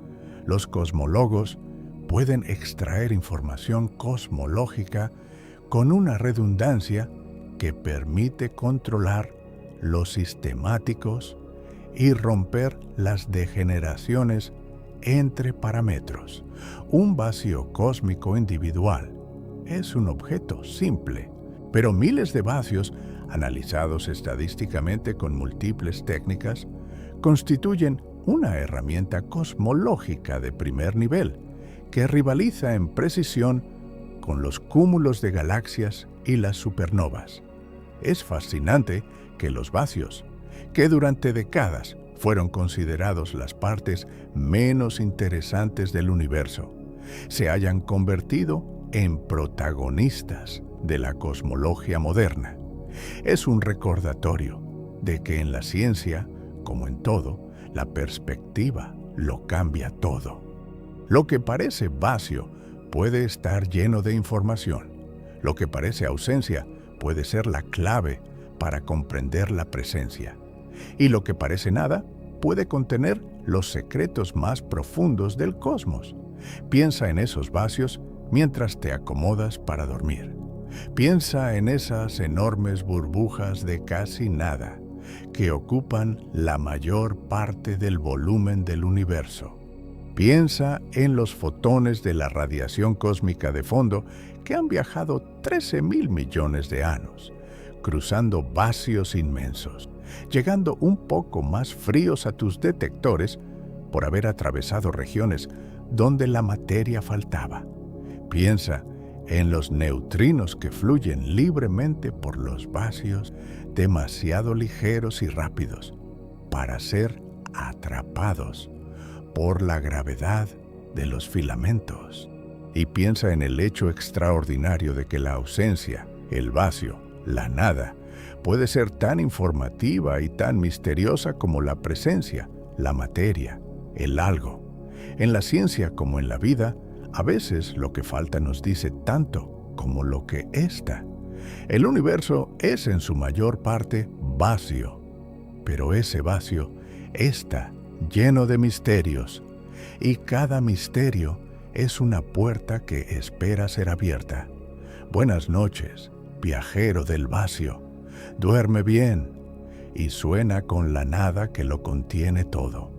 los cosmólogos pueden extraer información cosmológica con una redundancia que permite controlar los sistemáticos y romper las degeneraciones entre parámetros. Un vacío cósmico individual es un objeto simple, pero miles de vacíos analizados estadísticamente con múltiples técnicas constituyen una herramienta cosmológica de primer nivel que rivaliza en precisión con los cúmulos de galaxias y las supernovas. Es fascinante que los vacíos, que durante décadas fueron considerados las partes menos interesantes del universo, se hayan convertido en protagonistas de la cosmología moderna. Es un recordatorio de que en la ciencia, como en todo, la perspectiva lo cambia todo. Lo que parece vacío puede estar lleno de información. Lo que parece ausencia puede ser la clave para comprender la presencia. Y lo que parece nada puede contener los secretos más profundos del cosmos. Piensa en esos vacíos mientras te acomodas para dormir. Piensa en esas enormes burbujas de casi nada que ocupan la mayor parte del volumen del universo. Piensa en los fotones de la radiación cósmica de fondo que han viajado 13.000 millones de años, cruzando vacíos inmensos, llegando un poco más fríos a tus detectores por haber atravesado regiones donde la materia faltaba. Piensa en los neutrinos que fluyen libremente por los vacíos demasiado ligeros y rápidos para ser atrapados por la gravedad de los filamentos. y piensa en el hecho extraordinario de que la ausencia, el vacío, la nada, puede ser tan informativa y tan misteriosa como la presencia, la materia, el algo. En la ciencia como en la vida, a veces lo que falta nos dice tanto como lo que está. El universo es en su mayor parte vacío, pero ese vacío está lleno de misterios, y cada misterio es una puerta que espera ser abierta. Buenas noches, viajero del vacío. Duerme bien y suena con la nada que lo contiene todo.